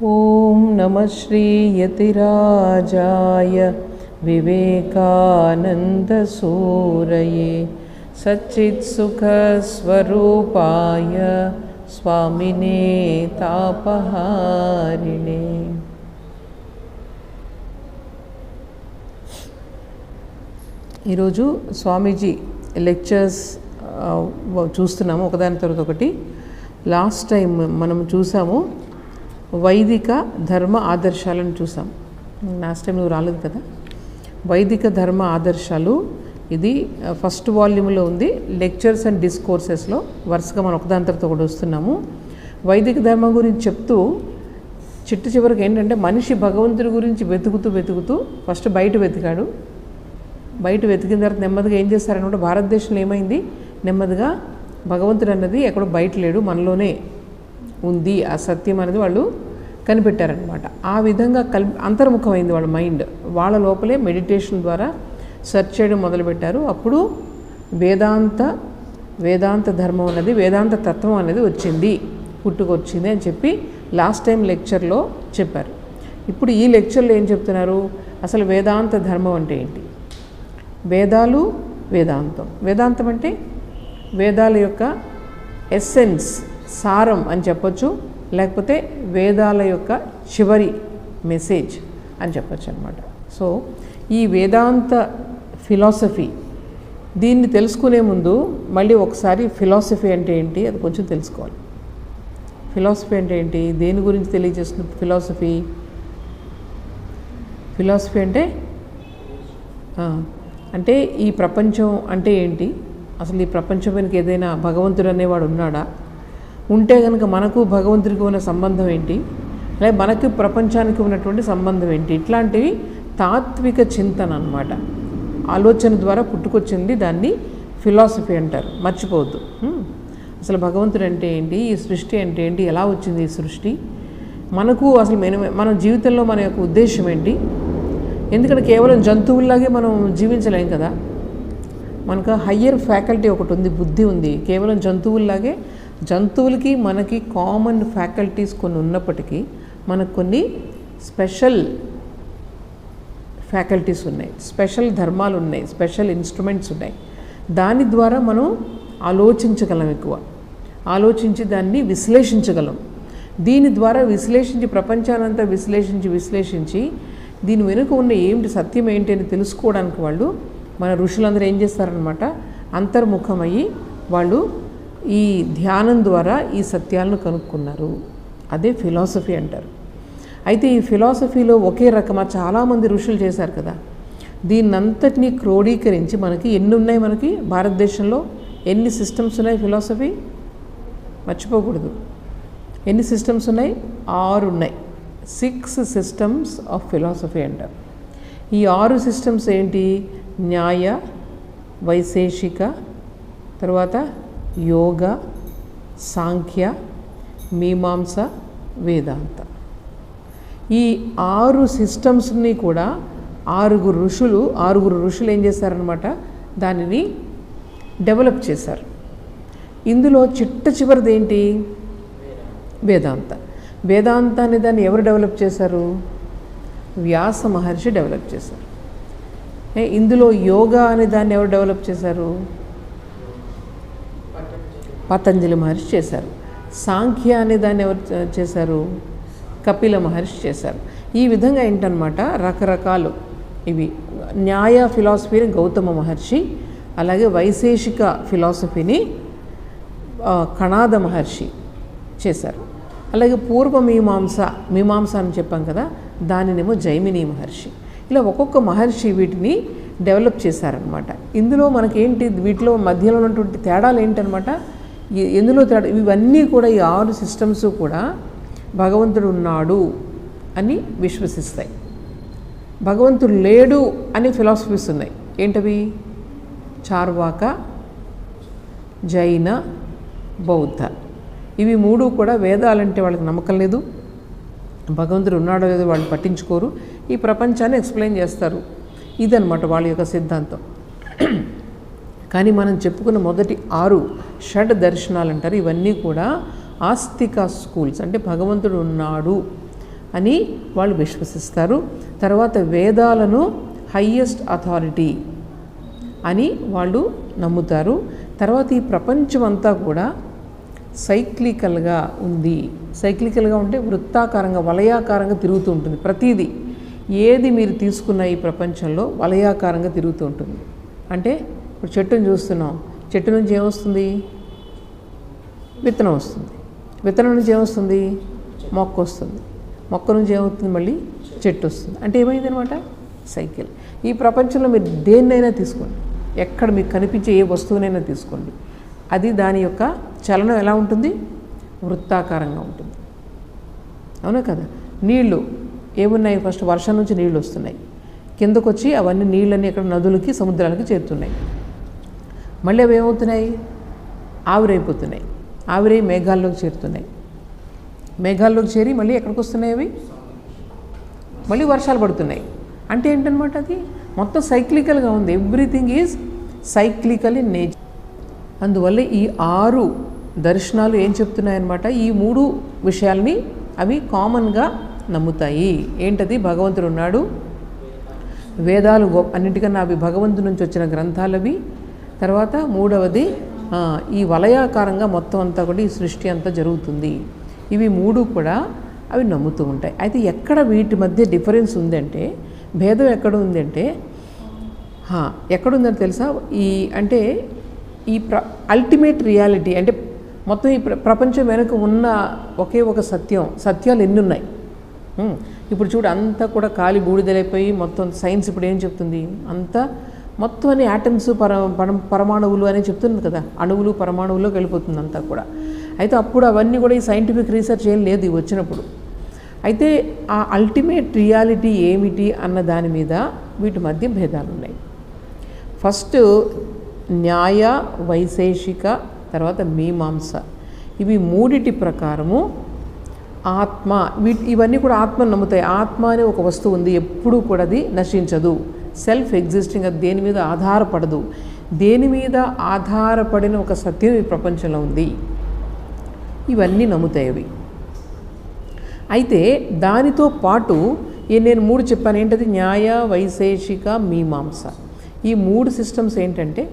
ఓం నమః శ్రీ యతిరాజాయ వివేకానందసూరయే సచ్చిత్సుఖస్వరూపాయ స్వామినే తాపహారిణే. ఈరోజు స్వామీజీ లెక్చర్స్ చూస్తున్నాము ఒకదాని తర్వాత ఒకటి. లాస్ట్ టైం మనం చూసాము వైదిక ధర్మ ఆదర్శాలను చూసాం. లాస్ట్ టైం నువ్వు రాలేదు కదా. వైదిక ధర్మ ఆదర్శాలు ఇది ఫస్ట్ వాల్యూమ్లో ఉంది. లెక్చర్స్ అండ్ డిస్కోర్సెస్లో వరుసగా మనం ఒకదాని తర్వాత ఒకటి వస్తున్నాము. వైదిక ధర్మం గురించి చెప్తూ చిట్టు చివరికి ఏంటంటే మనిషి భగవంతుడి గురించి వెతుకుతూ ఫస్ట్ బయట వెతికాడు. బయట వెతికిన తర్వాత నెమ్మదిగా ఏం చేస్తారనమాట, భారతదేశంలో ఏమైంది, నెమ్మదిగా భగవంతుడు అన్నది ఎక్కడో బయట లేడు, మనలోనే ఉంది ఆ సత్యం అనేది వాళ్ళు కనిపెట్టారనమాట. ఆ విధంగా అంతర్ముఖమైంది వాళ్ళ మైండ్. వాళ్ళ లోపలే మెడిటేషన్ ద్వారా సెర్చ్ చేయడం మొదలుపెట్టారు. అప్పుడు వేదాంత ధర్మం అనేది, వేదాంత తత్వం అనేది పుట్టుకొచ్చింది అని చెప్పి లాస్ట్ టైం లెక్చర్లో చెప్పారు. ఇప్పుడు ఈ లెక్చర్లో ఏం చెప్తున్నారు, అసలు వేదాంత ధర్మం అంటే ఏంటి, వేదాలు వేదాంతం అంటే వేదాల యొక్క ఎస్సెన్స్, సారం అని చెప్పొచ్చు, లేకపోతే వేదాల యొక్క చివరి మెసేజ్ అని చెప్పొచ్చు అనమాట. సో ఈ వేదాంత ఫిలాసఫీ, దీన్ని తెలుసుకునే ముందు మళ్ళీ ఒకసారి ఫిలాసఫీ అంటే ఏంటి అది కొంచెం తెలుసుకోవాలి. ఫిలాసఫీ అంటే ఏంటి, దేని గురించి తెలియజేస్తుంది ఫిలాసఫీ అంటే ఈ ప్రపంచం అంటే ఏంటి, అసలు ఈ ప్రపంచం వెనుక ఏదైనా భగవంతుడు అనేవాడు ఉన్నాడా, ఉంటే కనుక మనకు భగవంతుడికి ఉన్న సంబంధం ఏంటి, అలాగే మనకి ప్రపంచానికి ఉన్నటువంటి సంబంధం ఏంటి, ఇట్లాంటివి తాత్విక చింతన అన్నమాట. ఆలోచన ద్వారా పుట్టుకొచ్చింది, దాన్ని ఫిలాసఫీ అంటారు. మర్చిపోవద్దు. అసలు భగవంతుడు అంటే ఏంటి, ఈ సృష్టి అంటే ఏంటి, ఎలా వచ్చింది ఈ సృష్టి, మనకు అసలు మన జీవితంలో మన యొక్క ఉద్దేశం ఏంటి. ఎందుకంటే కేవలం జంతువుల్లాగే మనం జీవించలేం కదా. మనకు హయ్యర్ ఫ్యాకల్టీ ఒకటి ఉంది, బుద్ధి ఉంది. కేవలం జంతువులకి మనకి కామన్ ఫ్యాకల్టీస్ కొన్ని ఉన్నప్పటికీ మనకు కొన్ని స్పెషల్ ఫ్యాకల్టీస్ ఉన్నాయి, స్పెషల్ ధర్మాలు ఉన్నాయి, స్పెషల్ ఇన్స్ట్రుమెంట్స్ ఉన్నాయి. దాని ద్వారా మనం ఆలోచించగలం, ఎక్కువ ఆలోచించి దాన్ని విశ్లేషించగలం. దీని ద్వారా ప్రపంచానంతా విశ్లేషించి దీని వెనుక ఉన్న ఏమిటి, సత్యం ఏంటి అని తెలుసుకోవడానికి వాళ్ళు, మన ఋషులందరూ ఏం చేస్తారనమాట, అంతర్ముఖమయ్యి వాళ్ళు ఈ ధ్యానం ద్వారా ఈ సత్యాలను కనుక్కున్నారు. అదే ఫిలాసఫీ అంటారు. అయితే ఈ ఫిలాసఫీలో ఒకే రకమా చాలామంది ఋషులు చేశారు కదా. దీన్నంతటినీ క్రోడీకరించి మనకి ఎన్ని ఉన్నాయి, మనకి భారతదేశంలో ఎన్ని సిస్టమ్స్ ఉన్నాయి, ఫిలాసఫీ మర్చిపోకూడదు. ఎన్ని సిస్టమ్స్ ఉన్నాయి, 6 ఉన్నాయి. 6 సిస్టమ్స్ ఆఫ్ ఫిలాసఫీ అంటారు. ఈ 6 సిస్టమ్స్ ఏంటి, న్యాయ, వైశేషిక, తర్వాత యోగ, సాంఖ్య, మీమాంస, వేదాంత. ఈ 6 సిస్టమ్స్ని కూడా 6 ఋషులు ఏం చేశారనమాట, దానిని డెవలప్ చేశారు. ఇందులో చివరిది ఏంటి, వేదాంత అనే దాన్ని ఎవరు డెవలప్ చేశారు, వ్యాస మహర్షి డెవలప్ చేశారు. ఇందులో యోగా అనే దాన్ని ఎవరు డెవలప్ చేశారు, పతంజలి మహర్షి చేశారు. సాంఖ్య అనే దాన్ని ఎవరు చేశారు, కపిల మహర్షి చేశారు. ఈ విధంగా ఏంటనమాట, రకరకాలు ఇవి. న్యాయ ఫిలాసఫీని గౌతమ మహర్షి, అలాగే వైశేషిక ఫిలాసఫీని కణాద మహర్షి చేశారు. అలాగే పూర్వ మీమాంస అని చెప్పాం కదా, దానినేమో జైమిని మహర్షి. ఇలా ఒక్కొక్క మహర్షి వీటిని డెవలప్ చేశారనమాట. ఇందులో మనకేంటి, వీటిలో మధ్యలో ఉన్నటువంటి తేడాలు ఏంటనమాట, ఎందులో తేడా, ఇవన్నీ కూడా ఈ 6 సిస్టమ్స్ కూడా భగవంతుడు ఉన్నాడు అని విశ్వసిస్తాయి. భగవంతుడు లేడు అని ఫిలాసఫీస్ ఉన్నాయి. ఏంటవి, చార్వాక, జైన, బౌద్ధ. ఇవి 3 కూడా వేదాలంటే వాళ్ళకి నమ్మకం లేదు, భగవంతుడు ఉన్నాడో లేదో వాళ్ళు పట్టించుకోరు, ఈ ప్రపంచాన్ని ఎక్స్ప్లెయిన్ చేస్తారు. ఇదనమాట వాళ్ళ యొక్క సిద్ధాంతం. కానీ మనం చెప్పుకున్న మొదటి 6 షడ్ దర్శనాలు అంటారు. ఇవన్నీ కూడా ఆస్తిక స్కూల్స్, అంటే భగవంతుడు ఉన్నాడు అని వాళ్ళు విశ్వసిస్తారు. తర్వాత వేదాలను హయ్యెస్ట్ అథారిటీ అని వాళ్ళు నమ్ముతారు. తర్వాత ఈ ప్రపంచం అంతా కూడా సైక్లికల్గా ఉంది. సైక్లికల్గా ఉంటే వృత్తాకారంగా, వలయాకారంగా తిరుగుతూ ఉంటుంది. ప్రతిదీ ఏది మీరు తీసుకున్న ఈ ప్రపంచంలో వలయాకారంగా తిరుగుతూ ఉంటుంది. అంటే ఇప్పుడు చెట్టును చూస్తున్నాం, చెట్టు నుంచి ఏమొస్తుంది? విత్తనం వస్తుంది. విత్తనం నుంచి ఏమొస్తుంది? మొక్క వస్తుంది. మొక్క నుంచి ఏమవుతుంది? మళ్ళీ చెట్టు వస్తుంది. అంటే ఏమైందనమాట? సైకిల్. ఈ ప్రపంచంలో మీరు దేన్నైనా తీసుకోండి, ఎక్కడ మీకు కనిపించే ఏ వస్తువునైనా తీసుకోండి, అది దాని యొక్క చలనం ఎలా ఉంటుంది? వృత్తాకారంగా ఉంటుంది. అవునా కదా? నీళ్ళు ఏమున్నాయి? ఫస్ట్ వర్షం నుంచి నీళ్ళు వస్తున్నాయి, కిందకు వచ్చి అవన్నీ నీళ్ళన్నీ ఎక్కడ నదులకి, సముద్రాలకి చేరుతున్నాయి. మళ్ళీ అవి ఏమవుతున్నాయి? ఆవిరైపోతున్నాయి. ఆవిరై మేఘాల్లోకి చేరుతున్నాయి. మేఘాల్లోకి చేరి మళ్ళీ ఎక్కడికి వస్తున్నాయి? అవి మళ్ళీ వర్షాలు పడుతున్నాయి. అంటే ఏంటనమాట? అది మొత్తం సైక్లికల్గా ఉంది. Everything is cyclical in nature. అందువల్ల ఈ 6 దర్శనాలు ఏం చెప్తున్నాయన్నమాట? ఈ 3 విషయాల్ని అవి కామన్గా నమ్ముతాయి. ఏంటది? భగవంతుడు ఉన్నాడు, వేదాలు అన్నింటికన్నా అవి భగవంతుడి నుంచి వచ్చిన గ్రంథాలవి. తర్వాత మూడవది ఈ వలయాకారంగా మొత్తం అంతా కూడా ఈ సృష్టి అంతా జరుగుతుంది. ఇవి 3 కూడా అవి నమ్ముతూ ఉంటాయి. అయితే ఎక్కడ వీటి మధ్య డిఫరెన్స్ ఉందంటే, భేదం ఎక్కడ ఉందంటే, ఎక్కడుందని తెలుసా? అంటే ఈ అల్టిమేట్ రియాలిటీ అంటే మొత్తం ఈ ప్రపంచం వెనుక ఉన్న ఒకే ఒక సత్యాలు ఎన్ని ఉన్నాయి? ఇప్పుడు చూడు, అంతా కూడా కాలి బూడిదలైపోయి మొత్తం సైన్స్ ఇప్పుడు ఏం చెప్తుంది? అంతా మొత్తం అన్ని యాటమ్స్, పరమాణువులు అని చెప్తుంది కదా, అణువులు పరమాణువులోకి వెళ్ళిపోతుంది అంతా కూడా. అయితే అప్పుడు అవన్నీ కూడా ఈ సైంటిఫిక్ రీసెర్చ్ ఏం లేదు ఇవి వచ్చినప్పుడు. అయితే ఆ అల్టిమేట్ రియాలిటీ ఏమిటి అన్న దాని మీద వీటి మధ్య భేదాలు ఉన్నాయి. ఫస్ట్ న్యాయ, వైశేషిక, తర్వాత మీమాంస, ఇవి 3 ప్రకారము ఆత్మ, ఇవన్నీ కూడా ఆత్మను నమ్ముతాయి. ఆత్మ అనే ఒక వస్తువు ఉంది, ఎప్పుడూ కూడా అది నశించదు, సెల్ఫ్ ఎగ్జిస్టింగ్, అది దేని మీద ఆధారపడదు. దేని మీద ఆధారపడిన ఒక సత్యం ఈ ప్రపంచంలో ఉంది, ఇవన్నీ నమ్ముతాయి అవి. అయితే దానితో పాటు నేను 3 చెప్పాను. ఏంటది? న్యాయ, వైశేషిక, మీమాంస. ఈ 3 సిస్టమ్స్ ఏంటంటే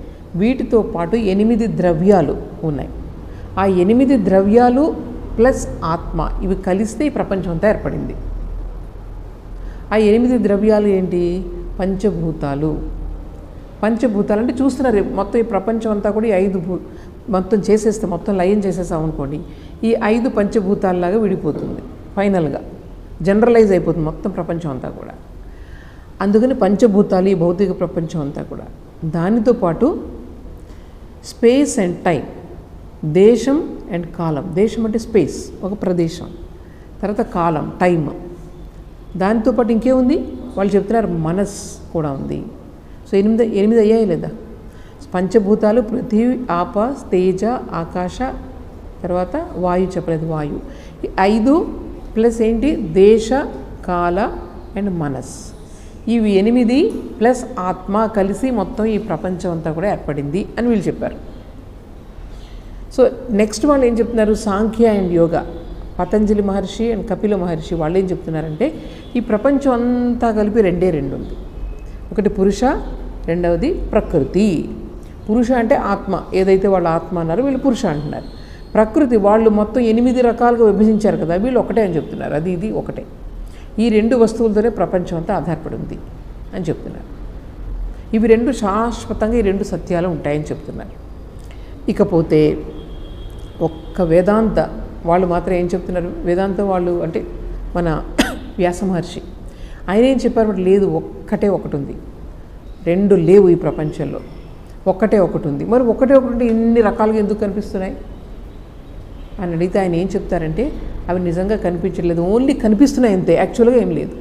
వీటితో పాటు 8 ద్రవ్యాలు ఉన్నాయి. ఆ 8 ద్రవ్యాలు ప్లస్ ఆత్మ, ఇవి కలిస్తే ఈ ప్రపంచం అంతా ఏర్పడింది. ఆ 8 ద్రవ్యాలు ఏంటి? పంచభూతాలు. పంచభూతాలు అంటే చూస్తున్నారు మొత్తం ఈ ప్రపంచం అంతా కూడా ఈ 5 మొత్తం చేసేస్తే, మొత్తం లయం చేసేసాం అనుకోండి, ఈ 5 పంచభూతాల్లాగా విడిపోతుంది. ఫైనల్గా జనరలైజ్ అయిపోతుంది మొత్తం ప్రపంచం అంతా కూడా. అందుకని పంచభూతాలు ఈ భౌతిక ప్రపంచం అంతా కూడా. దానితో పాటు స్పేస్ అండ్ టైం, దేశం అండ్ కాలం. దేశం అంటే స్పేస్, ఒక ప్రదేశం. తర్వాత కాలం, టైం. దానితో పాటు ఇంకేముంది? వాళ్ళు చెప్తున్నారు మనస్ కూడా ఉంది. సో 8 అయ్యాయి లేదా? పంచభూతాలు పృథివీ, ఆప, తేజ, ఆకాశ, తర్వాత వాయు చెప్పలేదు, వాయు. ఈ 5 ప్లస్ ఏంటి? దేశ, కాల అండ్ మనస్. ఇవి 8 ప్లస్ ఆత్మ కలిసి మొత్తం ఈ ప్రపంచం అంతా కూడా ఏర్పడింది అని వీళ్ళు చెప్పారు. సో నెక్స్ట్ వాళ్ళు ఏం చెప్తున్నారు? సాంఖ్య అండ్ యోగా, పతంజలి మహర్షి అండ్ కపిల మహర్షి వాళ్ళు ఏం చెప్తున్నారంటే ఈ ప్రపంచం అంతా కలిపి 2 ఉంది. ఒకటి పురుష, రెండవది ప్రకృతి. పురుష అంటే ఆత్మ, ఏదైతే వాళ్ళు ఆత్మ అన్నారో వీళ్ళు పురుష అంటున్నారు. ప్రకృతి వాళ్ళు మొత్తం 8 రకాలుగా విభజించారు కదా, వీళ్ళు ఒకటే అని చెప్తున్నారు. అది ఇది ఒకటే. ఈ 2 వస్తువులతోనే ప్రపంచం అంతా ఆధారపడి ఉంది అని చెప్తున్నారు. ఇవి 2 శాశ్వతంగా, ఈ 2 సత్యాలు ఉంటాయని చెప్తున్నారు. ఇకపోతే ఒక్క వేదాంత వాళ్ళు మాత్రం ఏం చెప్తున్నారు? వేదాంత వాళ్ళు అంటే మన వ్యాస మహర్షి, ఆయన ఏం చెప్పారు? లేదు, ఒక్కటే ఒకటి ఉంది, 2 లేవు ఈ ప్రపంచంలో, ఒక్కటే ఒకటి ఉంది. మరి ఒకటే ఒకటి ఉంటే ఇన్ని రకాలుగా ఎందుకు కనిపిస్తున్నాయి అని అడిగితే ఆయన ఏం చెప్తారంటే అవి నిజంగా కనిపించట్లేదు, ఓన్లీ కనిపిస్తున్నాయి అంతే, యాక్చువల్గా ఏం లేదు.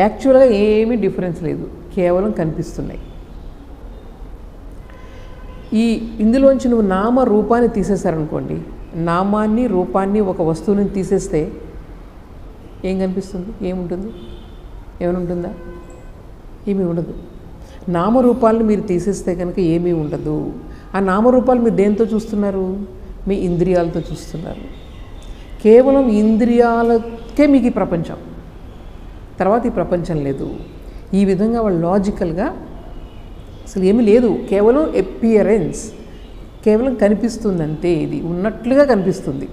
యాక్చువల్గా ఏమీ డిఫరెన్స్ లేదు, కేవలం కనిపిస్తున్నాయి. ఇందులోంచి నువ్వు నామ రూపాన్ని తీసేశారనుకోండి, నామాన్ని రూపాన్ని ఒక వస్తువు నుంచి తీసేస్తే ఏం కనిపిస్తుంది? ఏముంటుంది? ఏమైనా ఉంటుందా? ఏమీ ఉండదు. నామరూపాలను మీరు తీసేస్తే కనుక ఏమీ ఉండదు. ఆ నామరూపాలు మీరు దేంతో చూస్తున్నారు? మీ ఇంద్రియాలతో చూస్తున్నారు. కేవలం ఇంద్రియాల తర్వాతకే మీకు ఈ ప్రపంచం, తర్వాత ఈ ప్రపంచం లేదు. ఈ విధంగా వాళ్ళు లాజికల్గా అసలు ఏమీ లేదు, కేవలం అపియరెన్స్, కేవలం కనిపిస్తుందంతే, ఇది ఉన్నట్లుగా కనిపిస్తుంది,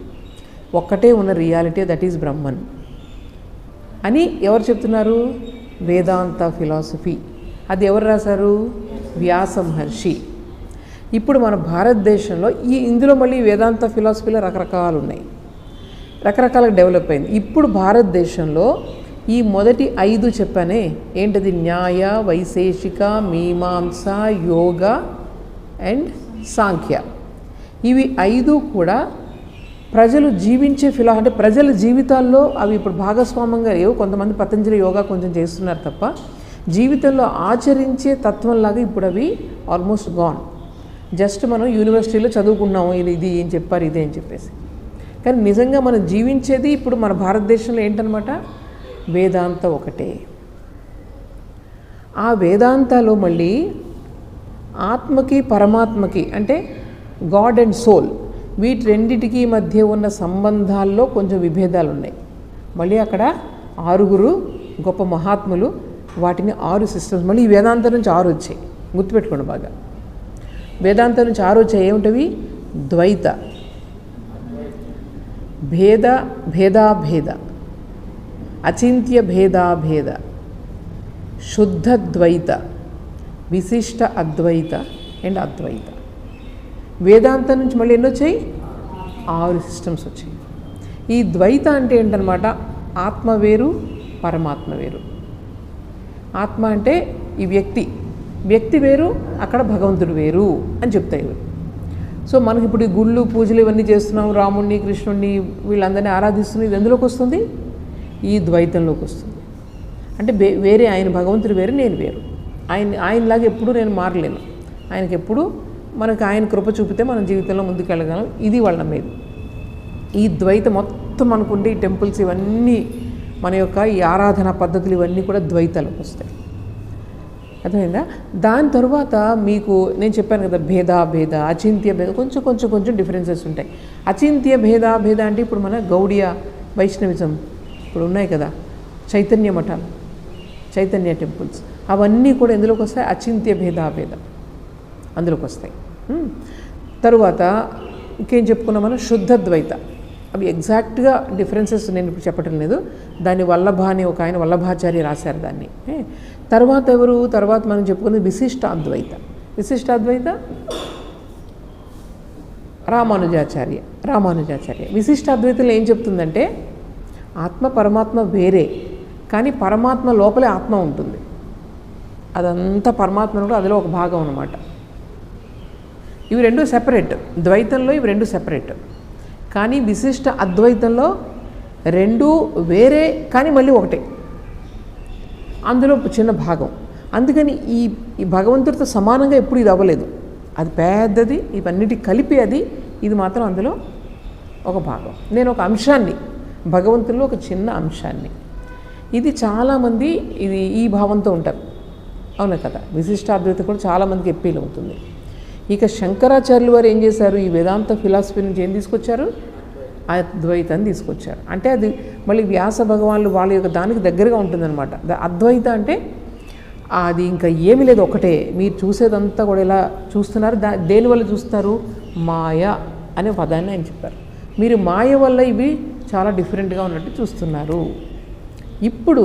ఒక్కటే ఉన్న రియాలిటీ, దట్ ఈజ్ బ్రహ్మన్ అని ఎవరు చెప్తున్నారు? వేదాంత ఫిలాసఫీ. అది ఎవరు రాశారు? వ్యాస మహర్షి. ఇప్పుడు మన భారతదేశంలో ఇందులో మళ్ళీ వేదాంత ఫిలాసఫీలో రకరకాలు ఉన్నాయి, రకరకాలుగా డెవలప్ అయింది. ఇప్పుడు భారతదేశంలో ఈ మొదటి 5 చెప్పానే, ఏంటది? న్యాయ, వైశేషిక, మీమాంస, యోగ అండ్ సాంఖ్య. ఇవి 5 కూడా ప్రజలు జీవించే అంటే ప్రజల జీవితాల్లో అవి ఇప్పుడు భాగస్వామ్యంగా లేవు. కొంతమంది పతంజలి యోగా కొంచెం చేస్తున్నారు తప్ప జీవితంలో ఆచరించే తత్వంలాగా ఇప్పుడు అవి ఆల్మోస్ట్ గాన్. జస్ట్ మనం యూనివర్సిటీలో చదువుకున్నాము, ఇది ఏం చెప్పారు, ఇదే అని చెప్పేసి. కానీ నిజంగా మనం జీవించేది ఇప్పుడు మన భారతదేశంలో ఏంటనమాట? వేదాంత ఒకటే. ఆ వేదాంతాలో మళ్ళీ ఆత్మకి పరమాత్మకి అంటే గాడ్ అండ్ సోల్, వీటి రెండిటికి మధ్య ఉన్న సంబంధాల్లో కొంచెం విభేదాలు ఉన్నాయి. మళ్ళీ అక్కడ 6 గొప్ప మహాత్ములు వాటిని 6 సిస్టమ్స్, మళ్ళీ ఈ వేదాంతం నుంచి 6 వచ్చాయి, గుర్తుపెట్టుకోండి బాగా. వేదాంతం నుంచి 6 వచ్చాయి. ఏమిటవి? ద్వైత, భేదాభేద, అచింత్య భేదాభేద, శుద్ధ ద్వైత, విశిష్ట అద్వైత అండ్ అద్వైత. వేదాంతం నుంచి మళ్ళీ ఎన్ని వచ్చాయి? 6 సిస్టమ్స్ వచ్చాయి. ఈ ద్వైత అంటే ఏంటనమాట? ఆత్మ వేరు, పరమాత్మ వేరు. ఆత్మ అంటే ఈ వ్యక్తి వేరు, అక్కడ భగవంతుడు వేరు అని చెప్తాయి ఇవి. సో మనకి ఇప్పుడు ఈ గుళ్ళు పూజలు ఇవన్నీ చేస్తున్నాం, రాముణ్ణి కృష్ణుణ్ణి వీళ్ళందరినీ ఆరాధిస్తున్నాం, ఇది ఎందులోకి వస్తుంది? ఈ ద్వైతంలోకి వస్తుంది. అంటే వేరే, ఆయన భగవంతుడు వేరు, నేను వేరు. ఆయనలాగా ఎప్పుడూ నేను మారలేను. ఆయనకి ఎప్పుడు మనకు ఆయన కృప చూపితే మనం జీవితంలో ముందుకెళ్ళగలం. ఇది వాళ్ళ నమ్మేది. ఈ ద్వైతం మొత్తం అనుకుంటే ఈ టెంపుల్స్ ఇవన్నీ మన యొక్క ఈ ఆరాధన పద్ధతులు ఇవన్నీ కూడా ద్వైతాలకు వస్తాయి. అర్థమైందా? దాని తర్వాత మీకు నేను చెప్పాను కదా, భేద, అచింత్య భేద, కొంచెం డిఫరెన్సెస్ ఉంటాయి. అచింత్య భేద అంటే ఇప్పుడు మన గౌడియ వైష్ణవిజం ఇప్పుడు ఉన్నాయి కదా, చైతన్య మఠాలు, చైతన్య టెంపుల్స్, అవన్నీ కూడా ఎందులోకి వస్తాయి? అచింత్య భేద అందులోకి వస్తాయి. తరువాత ఇంకేం చెప్పుకున్నాం మనం? శుద్ధ ద్వైత. అవి ఎగ్జాక్ట్గా డిఫరెన్సెస్ నేను ఇప్పుడు చెప్పటం లేదు. దాన్ని వల్లభ అని ఒక ఆయన వల్లభాచార్య రాశారు దాన్ని. తర్వాత మనం చెప్పుకున్నది విశిష్ట అద్వైత రామానుజాచార్య. విశిష్ట అద్వైతంలో ఏం చెప్తుందంటే ఆత్మ పరమాత్మ వేరే, కానీ పరమాత్మ లోపలే ఆత్మ ఉంటుంది. అదంతా పరమాత్మ కూడా అందులో ఒక భాగం అన్నమాట. ఇవి 2 సెపరేట్. ద్వైతంలో ఇవి 2 సెపరేట్. కానీ విశిష్ట అద్వైతంలో 2 వేరే, కానీ మళ్ళీ ఒకటే, అందులో చిన్న భాగం. అందుకని ఈ భగవంతుడితో సమానంగా ఎప్పుడు ఇది అవ్వలేదు. అది పెద్దది, ఇవన్నిటికి కలిపి ఇది మాత్రం అందులో ఒక భాగం. నేను ఒక అంశాన్ని, భగవంతుల్లో ఒక చిన్న అంశాన్ని. ఇది చాలామంది ఈ భావంతో ఉంటారు, అవునా కదా? విశిష్టాద్వైతం కూడా చాలామందికి ఎప్పీల్ అవుతుంది. ఇక శంకరాచార్యులు వారు ఏం చేశారు? ఈ వేదాంత ఫిలాసఫీ నుంచి ఏం తీసుకొచ్చారు? అద్వైతాన్ని తీసుకొచ్చారు. అంటే అది మళ్ళీ వ్యాస భగవానులు వాళ్ళ యొక్క దానికి దగ్గరగా ఉంటుందన్నమాట. అద్వైత అంటే అది ఇంకా ఏమీ లేదు, ఒకటే. మీరు చూసేదంతా కూడా ఎలా చూస్తున్నారు? దేనివల్ల చూస్తున్నారు? మాయ అనే పదాన్ని ఆయన చెప్పారు. మీరు మాయ వల్ల ఇవి చాలా డిఫరెంట్గా ఉన్నట్టు చూస్తున్నారు. ఇప్పుడు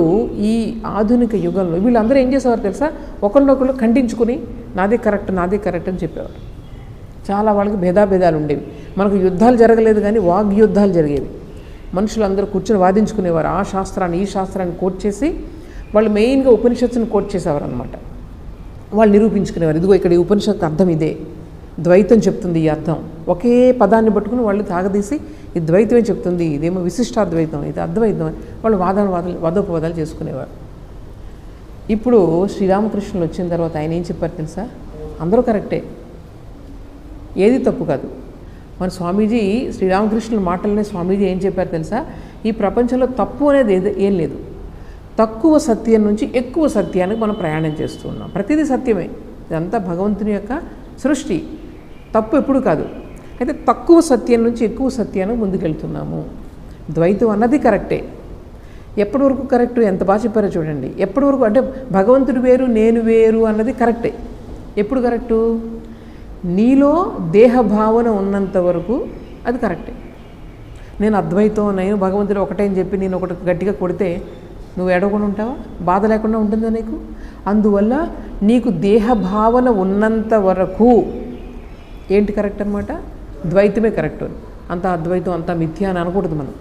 ఈ ఆధునిక యుగంలో వీళ్ళందరూ ఏం చేసేవారు తెలుసా? ఒకరినొకరు ఖండించుకుని నాదే కరెక్ట్ అని చెప్పేవారు. చాలా వాళ్ళకి భేదాలు ఉండేవి. మనకు యుద్ధాలు జరగలేదు, కానీ వాగ్యుద్ధాలు జరిగేవి. మనుషులందరూ కూర్చొని వాదించుకునేవారు. ఆ శాస్త్రాన్ని ఈ శాస్త్రాన్ని కోట్ చేసి వాళ్ళు మెయిన్గా ఉపనిషత్తుని కోట్ చేసేవారు అనమాట. వాళ్ళు నిరూపించుకునేవారు, ఇదిగో ఇక్కడ ఈ ఉపనిషత్తు అర్థం ఇదే, ద్వైతం చెప్తుంది ఈ అర్థం. ఒకే పదాన్ని పట్టుకుని వాళ్ళు తాగదీసి ఈ ద్వైతమే చెప్తుంది, ఇదేమో విశిష్టాద్వైతం, ఇది అద్వైతం, వాళ్ళు వాదోపవాదాలు చేసుకునేవారు. ఇప్పుడు శ్రీరామకృష్ణులు వచ్చిన తర్వాత ఆయన ఏం చెప్పారు తెలుసా? అందరూ కరెక్టే, ఏది తప్పు కాదు. మన స్వామీజీ శ్రీరామకృష్ణుల మాటలనే స్వామీజీ ఏం చెప్పారు తెలుసా? ఈ ప్రపంచంలో తప్పు అనేది ఏం లేదు. తక్కువ సత్యం నుంచి ఎక్కువ సత్యానికి మనం ప్రయాణం చేస్తూ ఉన్నాం. ప్రతిదీ సత్యమే, ఇదంతా భగవంతుని యొక్క సృష్టి. తప్పు ఎప్పుడు కాదు. అయితే తక్కువ సత్యం నుంచి ఎక్కువ సత్యానికి ముందుకెళ్తున్నాము. ద్వైతం అన్నది కరెక్టే, ఎప్పటి వరకు కరెక్ట్? ఎంత బాగా చెప్పారో చూడండి. ఎప్పటి వరకు అంటే భగవంతుడు వేరు నేను వేరు అన్నది కరెక్టే. ఎప్పుడు కరెక్టు? నీలో దేహభావన ఉన్నంత వరకు అది కరెక్టే. నేను అద్వైతం, నేను భగవంతుడు ఒకటే అని చెప్పి నేను ఒకటి గట్టిగా కొడితే నువ్వు ఏడవకుండా ఉంటావా? బాధ లేకుండా ఉంటుందా నీకు? అందువల్ల నీకు దేహభావన ఉన్నంత వరకు ఏంటి కరెక్ట్ అనమాట? ద్వైతమే కరెక్ట్. అంతా అద్వైతం, అంతా మిథ్య అని అనకూడదు మనం.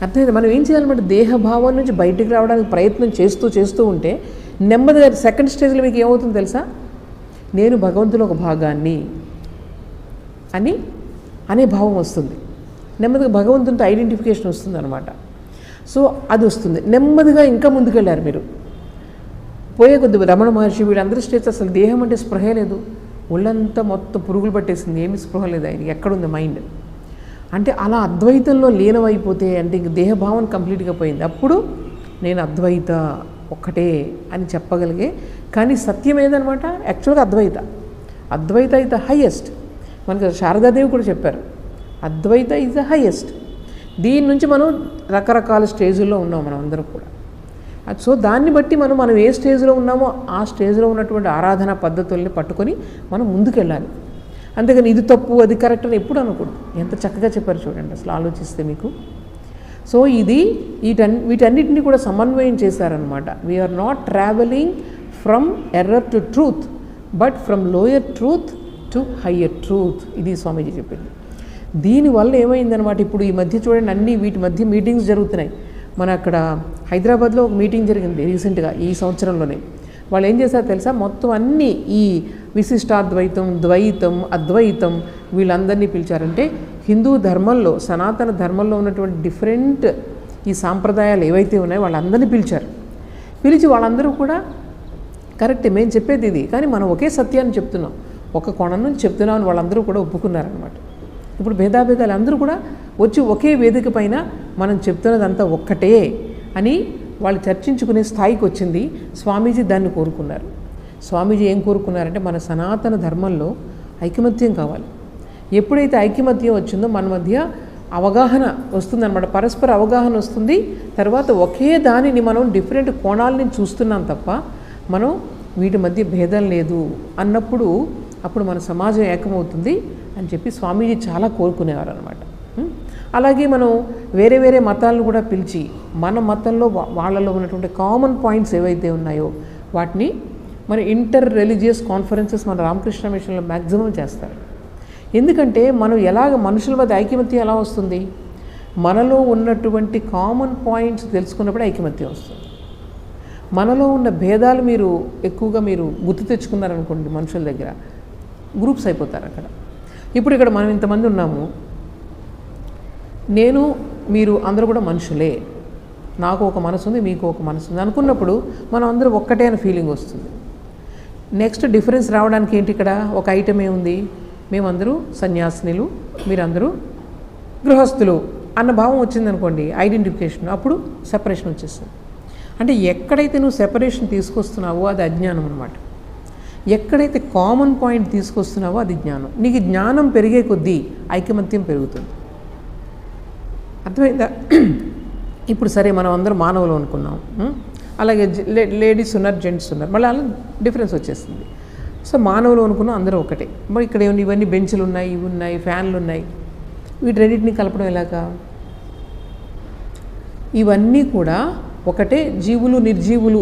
అర్థమైంది? మనం ఏం చేయాలన్నమాట? దేహభావం నుంచి బయటికి రావడానికి ప్రయత్నం చేస్తూ ఉంటే నెమ్మదిగా సెకండ్ స్టేజ్లో మీకు ఏమవుతుందో తెలుసా? నేను భగవంతులో ఒక భాగాన్ని అనే భావం వస్తుంది. నెమ్మదిగా భగవంతునితో ఐడెంటిఫికేషన్ వస్తుంది అనమాట. సో అది వస్తుంది. నెమ్మదిగా ఇంకా ముందుకెళ్ళారు మీరు. పోయే కొద్ది రమణ మహర్షి వీళ్ళందరూ స్టేజ్ అసలు దేహం అంటే స్పృహే లేదు, ఒళ్ళంతా మొత్తం పురుగులు పట్టేసింది, ఏమీ స్పృహ లేదు ఆయనకి. ఎక్కడుంది మైండ్ అంటే అలా అద్వైతంలో లీనమైపోతే అంటే ఇంక దేహభావన కంప్లీట్గా పోయింది. అప్పుడు నేను అద్వైత ఒక్కటే అని చెప్పగలిగే. కానీ సత్యం ఏదనమాట? యాక్చువల్గా అద్వైత ఇస్ ద హైయెస్ట్. మనకు శారదాదేవి కూడా చెప్పారు, అద్వైత ఇస్ ద హైయెస్ట్. దీని నుంచి మనం రకరకాల స్టేజ్లో ఉన్నాం మనం అందరం కూడా. సో దాన్ని బట్టి మనం ఏ స్టేజ్లో ఉన్నామో ఆ స్టేజ్లో ఉన్నటువంటి ఆరాధనా పద్ధతుల్ని పట్టుకొని మనం ముందుకెళ్ళాలి. అంతేగాని ఇది తప్పు అది కరెక్ట్ అని ఎప్పుడు అనకూడదు. ఎంత చక్కగా చెప్పారు చూడండి అసలు ఆలోచిస్తే మీకు. సో వీటన్నిటిని కూడా సమన్వయం చేశారనమాట. We're not traveling from error to truth but from lower truth to higher truth. ఇది స్వామీజీ చెప్పింది. దీనివల్ల ఏమైందనమాట, ఇప్పుడు ఈ మధ్య చూడండి వీటి మధ్య మీటింగ్స్ జరుగుతున్నాయి. మన అక్కడ హైదరాబాద్లో ఒక మీటింగ్ జరిగింది రీసెంట్గా ఈ సంవత్సరంలోనే. వాళ్ళు ఏం చేశారో తెలుసా? మొత్తం అన్నీ ఈ విశిష్టాద్వైతం, ద్వైతం, అద్వైతం వీళ్ళందరినీ పిలిచారంటే హిందూ ధర్మంలో, సనాతన ధర్మంలో ఉన్నటువంటి డిఫరెంట్ ఈ సాంప్రదాయాలు ఏవైతే ఉన్నాయో వాళ్ళందరినీ పిలిచి వాళ్ళందరూ కూడా కరెక్టే మేము చెప్పేది ఇది, కానీ మనం ఒకే సత్యాన్ని చెప్తున్నాం, ఒక కోణం నుంచి చెప్తున్నాం అని వాళ్ళందరూ కూడా ఒప్పుకున్నారనమాట. ఇప్పుడు భేదాభేదాలు అందరూ కూడా వచ్చి ఒకే వేదిక పైన మనం చెప్తున్నదంతా ఒక్కటే అని వాళ్ళు చర్చించుకునే స్థాయికి వచ్చింది. స్వామీజీ దాన్ని కోరుకున్నారు. స్వామీజీ ఏం కోరుకున్నారంటే మన సనాతన ధర్మంలో ఐకమత్యం కావాలి. ఎప్పుడైతే ఐకమత్యం వచ్చిందో మన మధ్య అవగాహన వస్తుందన్నమాట, పరస్పర అవగాహన వస్తుంది. తర్వాత ఒకే దానిని మనం డిఫరెంట్ కోణాల నుంచి చూస్తున్నాం తప్ప మనం వీటి మధ్య భేదం లేదు అన్నప్పుడు అప్పుడు మన సమాజం ఏకమవుతుంది అని చెప్పి స్వామీజీ చాలా కోరుకునేవారు అనమాట. అలాగే మనం వేరే వేరే మతాలను కూడా పిలిచి మన మతంలో వాళ్ళలో ఉన్నటువంటి కామన్ పాయింట్స్ ఏవైతే ఉన్నాయో వాటిని మన ఇంటర్ రిలీజియస్ కాన్ఫరెన్సెస్ మన రామకృష్ణ మిషన్లో మ్యాక్సిమం చేస్తారు. ఎందుకంటే మనం ఎలాగ మనుషుల మధ్య ఐకమత్యం ఎలా వస్తుంది? మనలో ఉన్నటువంటి కామన్ పాయింట్స్ తెలుసుకున్నప్పుడు ఐకమత్యం వస్తుంది. మనలో ఉన్న భేదాలు ఎక్కువగా మీరు గుర్తు తెచ్చుకున్నారనుకోండి, మనుషుల దగ్గర గ్రూప్స్ అయిపోతారు అక్కడ. ఇప్పుడు ఇక్కడ మనం ఇంతమంది ఉన్నాము, నేను మీరు అందరూ కూడా మనుషులే, నాకు ఒక మనసు ఉంది, మీకు ఒక మనసు ఉంది అనుకున్నప్పుడు మనం అందరూ ఒక్కటే అనే ఫీలింగ్ వస్తుంది. నెక్స్ట్ డిఫరెన్స్ రావడానికి ఏంటి? ఇక్కడ ఒక ఐటమ్ ఏముంది? మేమందరూ సన్యాసినులు, మీరందరూ గృహస్థులు అన్న భావం వచ్చిందనుకోండి, ఐడెంటిఫికేషన్, అప్పుడు సెపరేషన్ వచ్చేస్తుంది. అంటే ఎక్కడైతే నువ్వు సెపరేషన్ తీసుకొస్తున్నావో అది అజ్ఞానం అనమాట. ఎక్కడైతే కామన్ పాయింట్ తీసుకొస్తున్నావో అది జ్ఞానం. నీకు జ్ఞానం పెరిగే కొద్దీ ఐకమత్యం పెరుగుతుంది. అర్థమైందా? ఇప్పుడు సరే మనం అందరం మానవులు అనుకున్నాం, అలాగే లేడీస్ ఉన్నారు, జెంట్స్ ఉన్నారు, మళ్ళీ అలా డిఫరెన్స్ వచ్చేస్తుంది. సో మానవులు అనుకున్నాం అందరూ ఒకటే. మరి ఇక్కడ ఇవన్నీ బెంచ్లు ఉన్నాయి, ఇవి ఉన్నాయి, ఫ్యాన్లు ఉన్నాయి, వీటిరెన్నిటిని కలపడం ఎలాగా? ఇవన్నీ కూడా ఒకటే, జీవులు నిర్జీవులు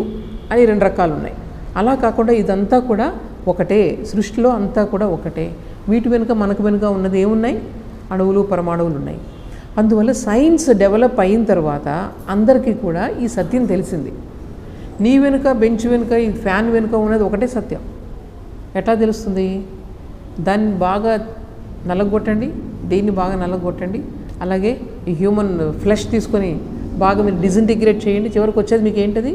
అని రెండు రకాలు ఉన్నాయి. అలా కాకుండా ఇదంతా కూడా ఒకటే, సృష్టిలో అంతా కూడా ఒకటే. వీటి వెనుక మనకు వెనుక ఉన్నది ఏమున్నాయి? అణువులు, పరమాణువులు ఉన్నాయి. అందువల్ల సైన్స్ డెవలప్ అయిన తర్వాత అందరికీ కూడా ఈ సత్యం తెలిసింది. నీ వెనుక, బెంచ్ వెనుక, ఈ ఫ్యాన్ వెనుక ఉన్నది ఒకటే సత్యం. ఎట్లా తెలుస్తుంది? దాన్ని బాగా నలగొట్టండి, దీన్ని బాగా నలగొట్టండి, అలాగే ఈ హ్యూమన్ ఫ్లెష్ తీసుకొని బాగా మీరు డిసింటిగ్రేట్ చేయండి, చివరికి వచ్చేది మీకు ఏంటది?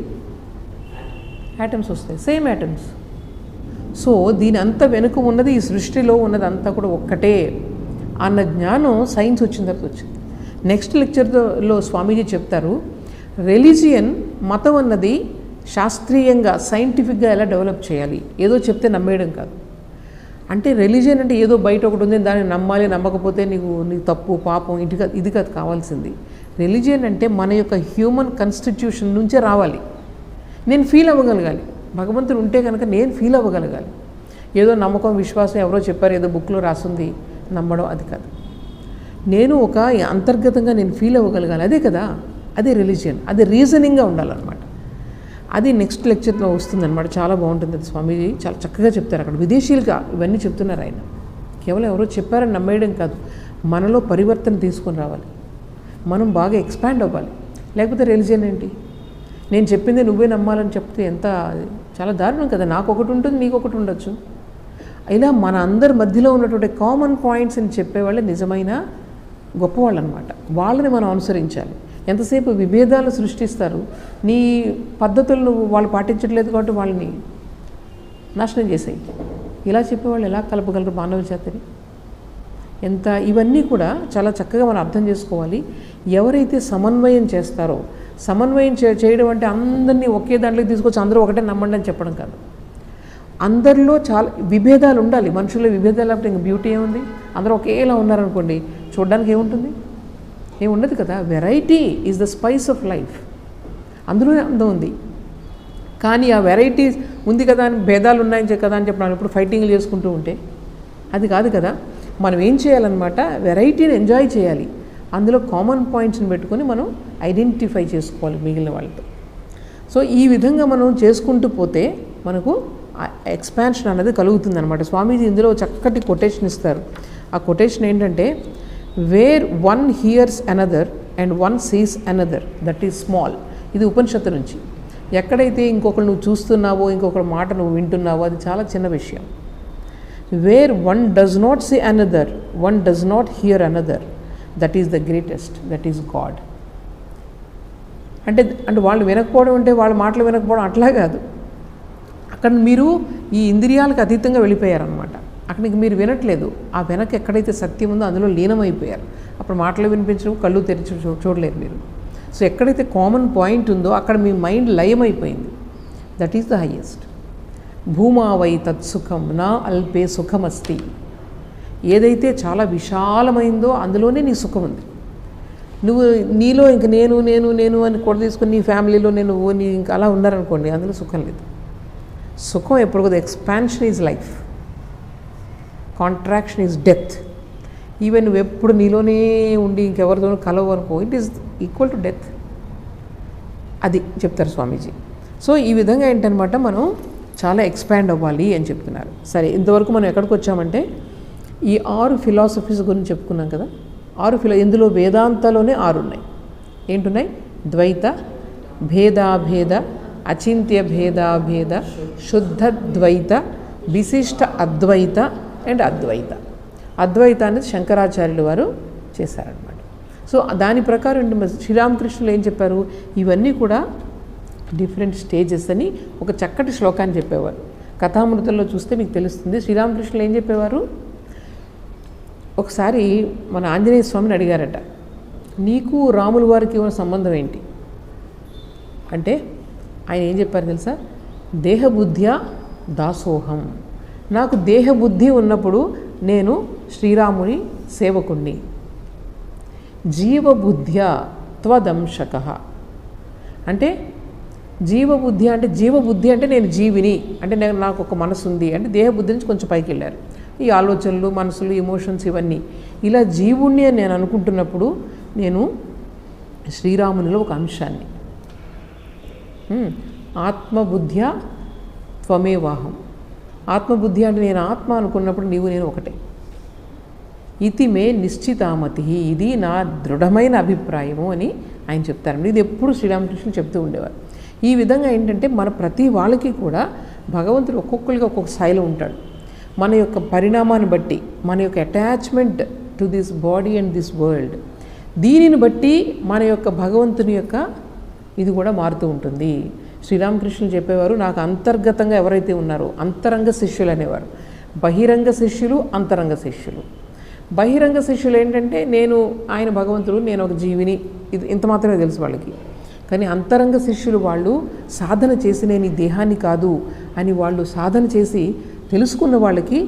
యాటమ్స్ వస్తాయి, సేమ్ యాటమ్స్. సో దీని అంతా వెనుక ఉన్నది, ఈ సృష్టిలో ఉన్నది అంతా కూడా ఒక్కటే అన్న జ్ఞానం సైన్స్ వచ్చిన తర్వాత వచ్చింది. నెక్స్ట్ లెక్చర్లో స్వామీజీ చెప్తారు, రిలీజియన్, మతం అన్నది శాస్త్రీయంగా సైంటిఫిక్గా ఎలా డెవలప్ చేయాలి, ఏదో చెప్తే నమ్మేయడం కాదు. అంటే రిలీజియన్ అంటే ఏదో బయట ఒకటి ఉంది దాన్ని నమ్మాలి, నమ్మకపోతే నీకు తప్పు పాపం ఇది కాదు కావాల్సింది. రిలీజియన్ అంటే మన యొక్క హ్యూమన్ కాన్స్టిట్యూషన్ నుంచే రావాలి. నేను ఫీల్ అవ్వగలగాలి, భగవంతుడు ఉంటే కనుక నేను ఫీల్ అవ్వగలగాలి. ఏదో నమ్మకం విశ్వాసం ఎవరో చెప్పారు, ఏదో బుక్లో రాసింది నమ్మడం అది కాదు. నేను ఒక అంతర్గతంగా నేను ఫీల్ అవ్వగలగాలి, అదే కదా, అదే రిలీజియన్, అదే రీజనింగ్గా ఉండాలన్నమాట. అది నెక్స్ట్ లెక్చర్లో వస్తుందన్నమాట. చాలా బాగుంటుంది అది. స్వామీజీ చాలా చక్కగా చెప్తారు. అక్కడ విదేశీయులుగా ఇవన్నీ చెప్తున్నారు ఆయన. కేవలం ఎవరో చెప్పారని నమ్మేయడం కాదు, మనలో పరివర్తన తీసుకొని రావాలి, మనం బాగా ఎక్స్పాండ్ అవ్వాలి. లేకపోతే రిలీజియన్ ఏంటి, నేను చెప్పింది నువ్వే నమ్మాలని చెప్తే ఎంత చాలా దారుణం కదా. నాకు ఒకటి ఉంటుంది, నీకు ఒకటి ఉండొచ్చు. ఇలా మన అందరి మధ్యలో ఉన్నటువంటి కామన్ పాయింట్స్ అని చెప్పేవాళ్ళే నిజమైన గొప్పవాళ్ళు అనమాట. వాళ్ళని మనం అనుసరించాలి. ఎంతసేపు విభేదాలు సృష్టిస్తారు, నీ పద్ధతులు నువ్వు వాళ్ళు పాటించట్లేదు కాబట్టి వాళ్ళని నాశనం చేసేయి. ఇలా చెప్పేవాళ్ళు ఎలా కలపగలరు మానవ జాతిని? ఎంత ఇవన్నీ కూడా చాలా చక్కగా మనం అర్థం చేసుకోవాలి. ఎవరైతే సమన్వయం చేస్తారో, సమన్వయం చేయడం అంటే అందరినీ ఒకే దాంట్లోకి తీసుకొచ్చి అందరూ ఒకటే నమ్మండి అని చెప్పడం కాదు. అందరిలో చాలా విభేదాలు ఉండాలి. మనుషుల్లో విభేదాలు లేకపోతే ఇంక బ్యూటీ ఏముంది? అందరూ ఒకేలా ఉన్నారనుకోండి, చూడడానికి ఏముంటుంది? ఏముండదు కదా. Variety is the spice of life. అందులోనే అందం ఉంది. కానీ ఆ వెరైటీ ఉంది కదా అని, భేదాలు ఉన్నాయని కదా అని చెప్పడం, ఇప్పుడు ఫైటింగ్లు చేసుకుంటూ ఉంటే అది కాదు కదా. మనం ఏం చేయాలన్నమాట, వెరైటీని ఎంజాయ్ చేయాలి. అందులో కామన్ పాయింట్స్ని పెట్టుకొని మనం ఐడెంటిఫై చేసుకోవాలి మిగిలిన వాళ్ళతో. సో ఈ విధంగా మనం చేసుకుంటూ పోతే మనకు ఎక్స్పాన్షన్ అనేది కలుగుతుందన్నమాట. స్వామీజీ ఇందులో చక్కటి కొటేషన్ ఇస్తారు. ఆ కొటేషన్ ఏంటంటే, where one hears another and one sees another that is small. ఇది ఉపనిషత్తు నుంచి. ఎక్కడైతే ఇంకొకరు నువ్వు చూస్తున్నావో, ఇంకొకరి మాట నువ్వు వింటున్నావో, అది చాలా చిన్న విషయం. Where one does not see another, one does not hear another, that is the greatest, that is God. అంటే వాళ్ళు వినకపోవడం అంటే వాళ్ళ మాటలు వినకపోవడం అట్లా కాదు. అక్కడ మీరు ఈ ఇంద్రియాలకు అతీతంగా వెళ్ళిపోయారనమాట. అక్కడికి మీరు వినట్లేదు. ఆ వెనక ఎక్కడైతే సత్యం ఉందో అందులో లీనమైపోయారు. అప్పుడు మాటలు వినిపించడం, కళ్ళు తెరిచి చూడలేరు మీరు. సో ఎక్కడైతే కామన్ పాయింట్ ఉందో అక్కడ మీ మైండ్ లయమైపోయింది. That is the highest. భూమావై తత్సుఖం నా అల్పే సుఖమస్తి. ఏదైతే చాలా విశాలమైందో అందులోనే నీ సుఖం ఉంది. నువ్వు నీలో ఇంక నేను నేను నేను అని కూడా తీసుకుని నీ ఫ్యామిలీలో నేను నీ ఇంకా అలా ఉన్నారనుకోండి, అందులో సుఖం లేదు. సుఖం ఎప్పుడు కదా, expansion is life, contraction is death. Even నువ్వు ఎప్పుడు నీలోనే ఉండి ఇంకెవరితోనూ కలవు అనుకో, it is equal to death. అది చెప్తారు స్వామీజీ. సో ఈ విధంగా ఏంటనమాట, మనం చాలా ఎక్స్పాండ్ అవ్వాలి అని చెప్తున్నారు. సరే, ఇంతవరకు మనం ఎక్కడికి వచ్చామంటే ఈ 6 ఫిలాసఫీస్ గురించి చెప్పుకున్నాం కదా. 6 ఇందులో వేదాంతలోనే 6 ఉన్నాయి. ఏంటున్నాయి? ద్వైత, భేదాభేద, అచింత్య భేదాభేద, శుద్ధ ద్వైత, విశిష్ట అద్వైత అండ్ అద్వైత. అద్వైత అనేది శంకరాచార్యులు వారు చేశారనమాట. సో దాని ప్రకారం శ్రీరామకృష్ణులు ఏం చెప్పారు, ఇవన్నీ కూడా డిఫరెంట్ స్టేజెస్ అని ఒక చక్కటి శ్లోకాన్ని చెప్పేవారు. కథామృతంలో చూస్తే మీకు తెలుస్తుంది. శ్రీరామకృష్ణులు ఏం చెప్పేవారు, ఒకసారి మన ఆంజనేయ స్వామిని అడిగారట, నీకు రాముల వారికి ఉన్న సంబంధం ఏంటి అంటే, ఆయన ఏం చెప్పారు తెలుసా, దేహబుద్ధ్యా దాసోహం. నాకు దేహబుద్ధి ఉన్నప్పుడు నేను శ్రీరాముని సేవకుణ్ణి. జీవబుద్ధ్యా త్వదంశక. అంటే జీవబుద్ధి అంటే, జీవబుద్ధి అంటే నేను జీవిని, అంటే నాకు ఒక మనసు ఉంది అంటే దేహబుద్ధి నుంచి కొంచెం పైకి వెళ్ళారు. ఈ ఆలోచనలు, మనసులు, ఎమోషన్స్ ఇవన్నీ ఇలా జీవుణ్ణి అని నేను అనుకుంటున్నప్పుడు నేను శ్రీరామునిలో ఒక అంశాన్ని. ఆత్మబుద్ధ్యా త్వమేవాహం. ఆత్మబుద్ధి అంటే నేను ఆత్మ అనుకున్నప్పుడు నీవు నేను ఒకటే. ఇతి మే నిశ్చితామతి, ఇది నా దృఢమైన అభిప్రాయము అని ఆయన చెప్తారండి. ఇది ఎప్పుడు శ్రీరామకృష్ణులు చెప్తూ ఉండేవారు. ఈ విధంగా ఏంటంటే మన ప్రతి వాళ్ళకి కూడా భగవంతుడు ఒక్కొక్కరికి ఒక్కొక్క స్థాయిలో ఉంటాడు. మన యొక్క పరిణామాన్ని బట్టి, మన యొక్క attachment to this body and this world, దీనిని బట్టి మన యొక్క భగవంతుని యొక్క ఇది కూడా మారుతూ ఉంటుంది. శ్రీరామకృష్ణులు చెప్పేవారు, నాకు అంతర్గతంగా ఎవరైతే ఉన్నారో అంతరంగ శిష్యులు అనేవారు. బహిరంగ శిష్యులు, అంతరంగ శిష్యులు. బహిరంగ శిష్యులు ఏంటంటే నేను ఆయన భగవంతుడు, నేను ఒక జీవిని, ఇది ఇంత మాత్రమే తెలుసు వాళ్ళకి. కానీ అంతరంగ శిష్యులు వాళ్ళు సాధన చేసి నేను ఈ దేహాన్ని కాదు అని వాళ్ళు సాధన చేసి తెలుసుకున్న వాళ్ళకి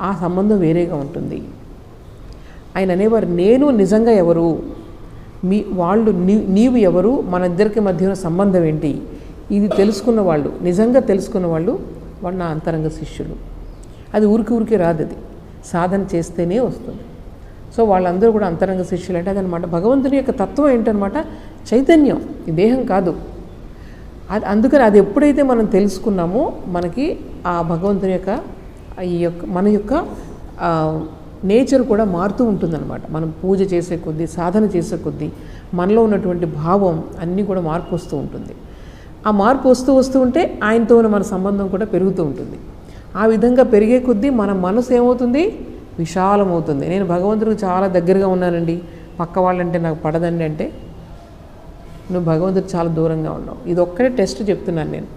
ఆ సంబంధం వేరేగా ఉంటుంది. ఆయన అనేవారు, నేను నిజంగా ఎవరు, వాళ్ళు నీవు ఎవరు, మన ఇద్దరికి మధ్య సంబంధం ఏంటి, ఇది తెలుసుకున్న వాళ్ళు, నిజంగా తెలుసుకున్న వాళ్ళు నా అంతరంగ శిష్యులు. అది ఊరికి రాదు, అది సాధన చేస్తేనే వస్తుంది. సో వాళ్ళందరూ కూడా అంతరంగ శిష్యులు అంటే అదనమాట. భగవంతుని యొక్క తత్వం ఏంటనమాట, చైతన్యం, ఈ దేహం కాదు. అందుకని అది ఎప్పుడైతే మనం తెలుసుకున్నామో మనకి ఆ భగవంతుని యొక్క మన యొక్క నేచర్ కూడా మారుతూ ఉంటుందన్నమాట. మనం పూజ చేసే కొద్దీ, సాధన చేసే కొద్దీ మనలో ఉన్నటువంటి భావం అన్నీ కూడా మార్పు వస్తూ ఉంటుంది. ఆ మార్పు వస్తూ ఉంటే ఆయనతో ఉన్న మన సంబంధం కూడా పెరుగుతూ ఉంటుంది. ఆ విధంగా పెరిగే కొద్దీ మన మనసు ఏమవుతుంది, విశాలమవుతుంది. నేను భగవంతుడికి చాలా దగ్గరగా ఉన్నానండి, పక్క వాళ్ళంటే నాకు పడదండి అంటే నువ్వు భగవంతుడికి చాలా దూరంగా ఉన్నావు. ఇది ఒక్కటే టెస్ట్ చెప్తున్నాను నేను.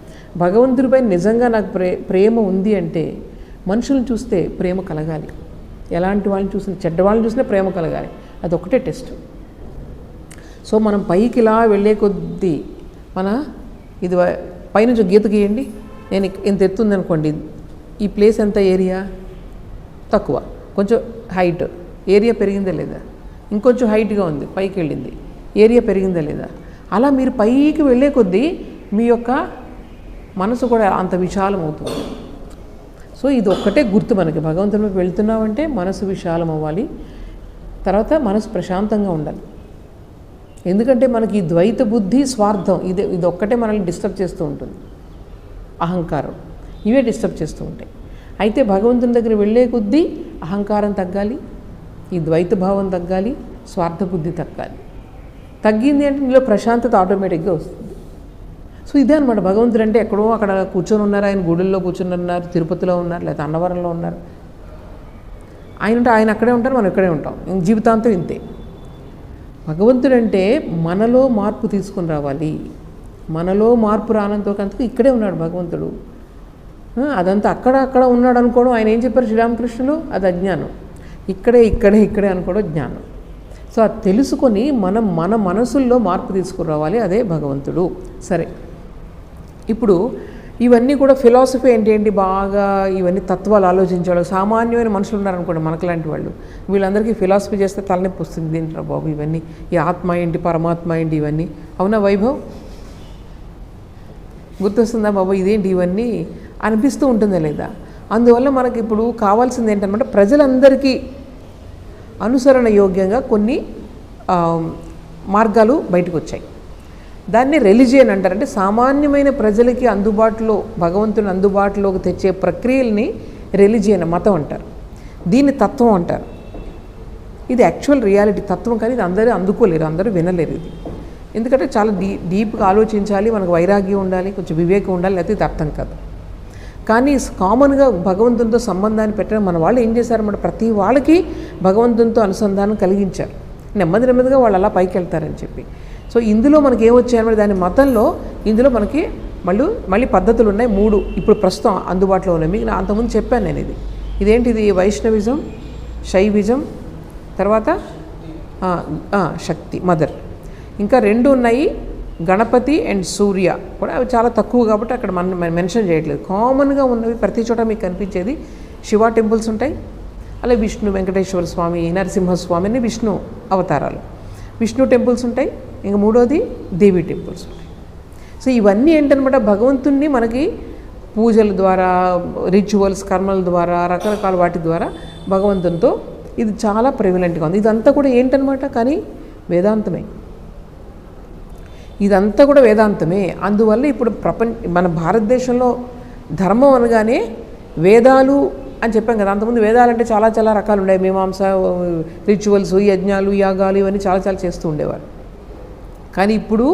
భగవంతుడిపై నిజంగా నాకు ప్రేమ ఉంది అంటే మనుషులను చూస్తే ప్రేమ కలగాలి. ఎలాంటి వాళ్ళని చూసినా, చెడ్డవాళ్ళని చూసినా ప్రేమ కలగాలి. అది ఒక్కటే టెస్ట్. సో మనం పైకి ఇలా వెళ్ళే కొద్దీ ఇది పైనుంచి గీత గీయండి. నేను ఇంత ఎత్తుంది అనుకోండి, ఈ ప్లేస్ ఎంత ఏరియా తక్కువ, కొంచెం హైట్, ఏరియా పెరిగిందా లేదా, ఇంకొంచెం హైట్గా ఉంది, పైకి వెళ్ళింది, ఏరియా పెరిగిందా లేదా. అలా మీరు పైకి వెళ్ళే కొద్దీ మీ యొక్క మనసు కూడా అంత విశాలం అవుతుంది. సో ఇది ఒక్కటే గుర్తు మనకి, భగవంతుడికి వెళ్తున్నామంటే మనసు విశాలం అవ్వాలి, తర్వాత మనసు ప్రశాంతంగా ఉండాలి. ఎందుకంటే మనకి ఈ ద్వైత బుద్ధి, స్వార్థం, ఇది ఒక్కటే మనల్ని డిస్టర్బ్ చేస్తూ ఉంటుంది. అహంకారం, ఇవే డిస్టర్బ్ చేస్తూ ఉంటాయి. అయితే భగవంతుని దగ్గర వెళ్ళే కొద్దీ అహంకారం తగ్గాలి, ఈ ద్వైత భావం తగ్గాలి, స్వార్థ బుద్ధి తగ్గాలి. తగ్గింది అంటే నీలో ప్రశాంతత ఆటోమేటిక్గా వస్తుంది. సో ఇదే అనమాట భగవంతుడు అంటే. ఎక్కడో అక్కడ కూర్చొని ఉన్నారు, ఆయన గుడుల్లో కూర్చొని ఉన్నారు, తిరుపతిలో ఉన్నారు, లేకపోతే అన్నవరంలో ఉన్నారు. ఆయన అక్కడే ఉంటారు, మనం ఇక్కడే ఉంటాం, జీవితాంతం ఇంతే. భగవంతుడు అంటే మనలో మార్పు తీసుకుని రావాలి. మనలో మార్పు రానంతో కంతకు ఇక్కడే ఉన్నాడు భగవంతుడు. అదంతా అక్కడ ఉన్నాడు అనుకోవడం, ఆయన ఏం చెప్పారు శ్రీరామకృష్ణులు, అది అజ్ఞానం. ఇక్కడే అనుకోవడం జ్ఞానం. సో అది తెలుసుకొని మన మనసుల్లో మార్పు తీసుకురావాలి, అదే భగవంతుడు. సరే, ఇప్పుడు ఇవన్నీ కూడా ఫిలాసఫీ ఏంటి, బాగా ఇవన్నీ తత్వాలు ఆలోచించేవాళ్ళు సామాన్యమైన మనుషులు ఉన్నారనుకోండి, మనకులాంటి వాళ్ళు. వీళ్ళందరికీ ఫిలాసఫీ చేస్తే తలనొప్పి వస్తుంది. దీంట్లో బాబు ఇవన్నీ, ఈ ఆత్మ ఏంటి, పరమాత్మ ఏంటి, ఇవన్నీ. అవునా వైభవ్, గుర్తొస్తుందా బాబు, ఇదేంటి ఇవన్నీ అనిపిస్తూ ఉంటుందా లేదా. అందువల్ల మనకి ఇప్పుడు కావాల్సింది ఏంటన్నమాట, ప్రజలందరికీ అనుసరణ యోగ్యంగా కొన్ని మార్గాలు బయటకు వచ్చాయి. దాన్ని రెలిజియన్ అంటారు. అంటే సామాన్యమైన ప్రజలకి అందుబాటులో, భగవంతుని అందుబాటులోకి తెచ్చే ప్రక్రియల్ని రెలిజియన్, మతం అంటారు. దీన్ని తత్వం అంటారు. ఇది యాక్చువల్ రియాలిటీ తత్వం, కానీ ఇది అందరూ అందుకోలేరు, అందరూ వినలేరు ఇది. ఎందుకంటే చాలా డీప్గా ఆలోచించాలి, మనకు వైరాగ్యం ఉండాలి, కొంచెం వివేకం ఉండాలి, లేకపోతే ఇది అర్థం కాదు. కానీ కామన్గా భగవంతునితో సంబంధాన్ని పెట్టడం మన వాళ్ళు ఏం చేశారు, ప్రతి వాళ్ళకి భగవంతునితో అనుసంధానం కలిగించారు. నెమ్మదిగా వాళ్ళు అలా పైకి వెళ్తారని చెప్పి. సో ఇందులో మనకి ఏమొచ్చాయన్నమాట, దాని మతంలో ఇందులో మనకి మళ్ళీ పద్ధతులు ఉన్నాయి 3 ఇప్పుడు ప్రస్తుతం అందుబాటులో ఉన్నాయి. మీకు అంతకుముందు చెప్పాను నేను. ఇదేంటిది, వైష్ణవిజం, శైవిజం, తర్వాత శక్తి మదర్. ఇంకా 2 ఉన్నాయి, గణపతి అండ్ సూర్య కూడా. అవి చాలా తక్కువ కాబట్టి అక్కడ మనం మెన్షన్ చేయట్లేదు. కామన్గా ఉన్నవి ప్రతి చోట మీకు కనిపించేది శివ టెంపుల్స్ ఉంటాయి, అలాగే విష్ణు, వెంకటేశ్వర స్వామి, నరసింహస్వామి అని విష్ణు అవతారాలు, విష్ణు టెంపుల్స్ ఉంటాయి. ఇంకా 3వది దేవి టెంపుల్స్ ఉంటాయి. సో ఇవన్నీ ఏంటనమాట, భగవంతుణ్ణి మనకి పూజల ద్వారా, రిచువల్స్, కర్మల ద్వారా, రకరకాల వాటి ద్వారా భగవంతునితో ఇది చాలా ప్రివిలెంట్గా ఉంది. ఇదంతా కూడా ఏంటనమాట, కానీ వేదాంతమే. ఇదంతా కూడా వేదాంతమే. అందువల్ల ఇప్పుడు మన భారతదేశంలో ధర్మం అనగానే వేదాలు అని చెప్పాం కదా. అంతకుముందు వేదాలు అంటే చాలా రకాలు ఉండేవి. మీమాంస, రిచువల్స్, యజ్ఞాలు, యాగాలు ఇవన్నీ చాలా చేస్తూ ఉండేవారు. కానీ ఇప్పుడు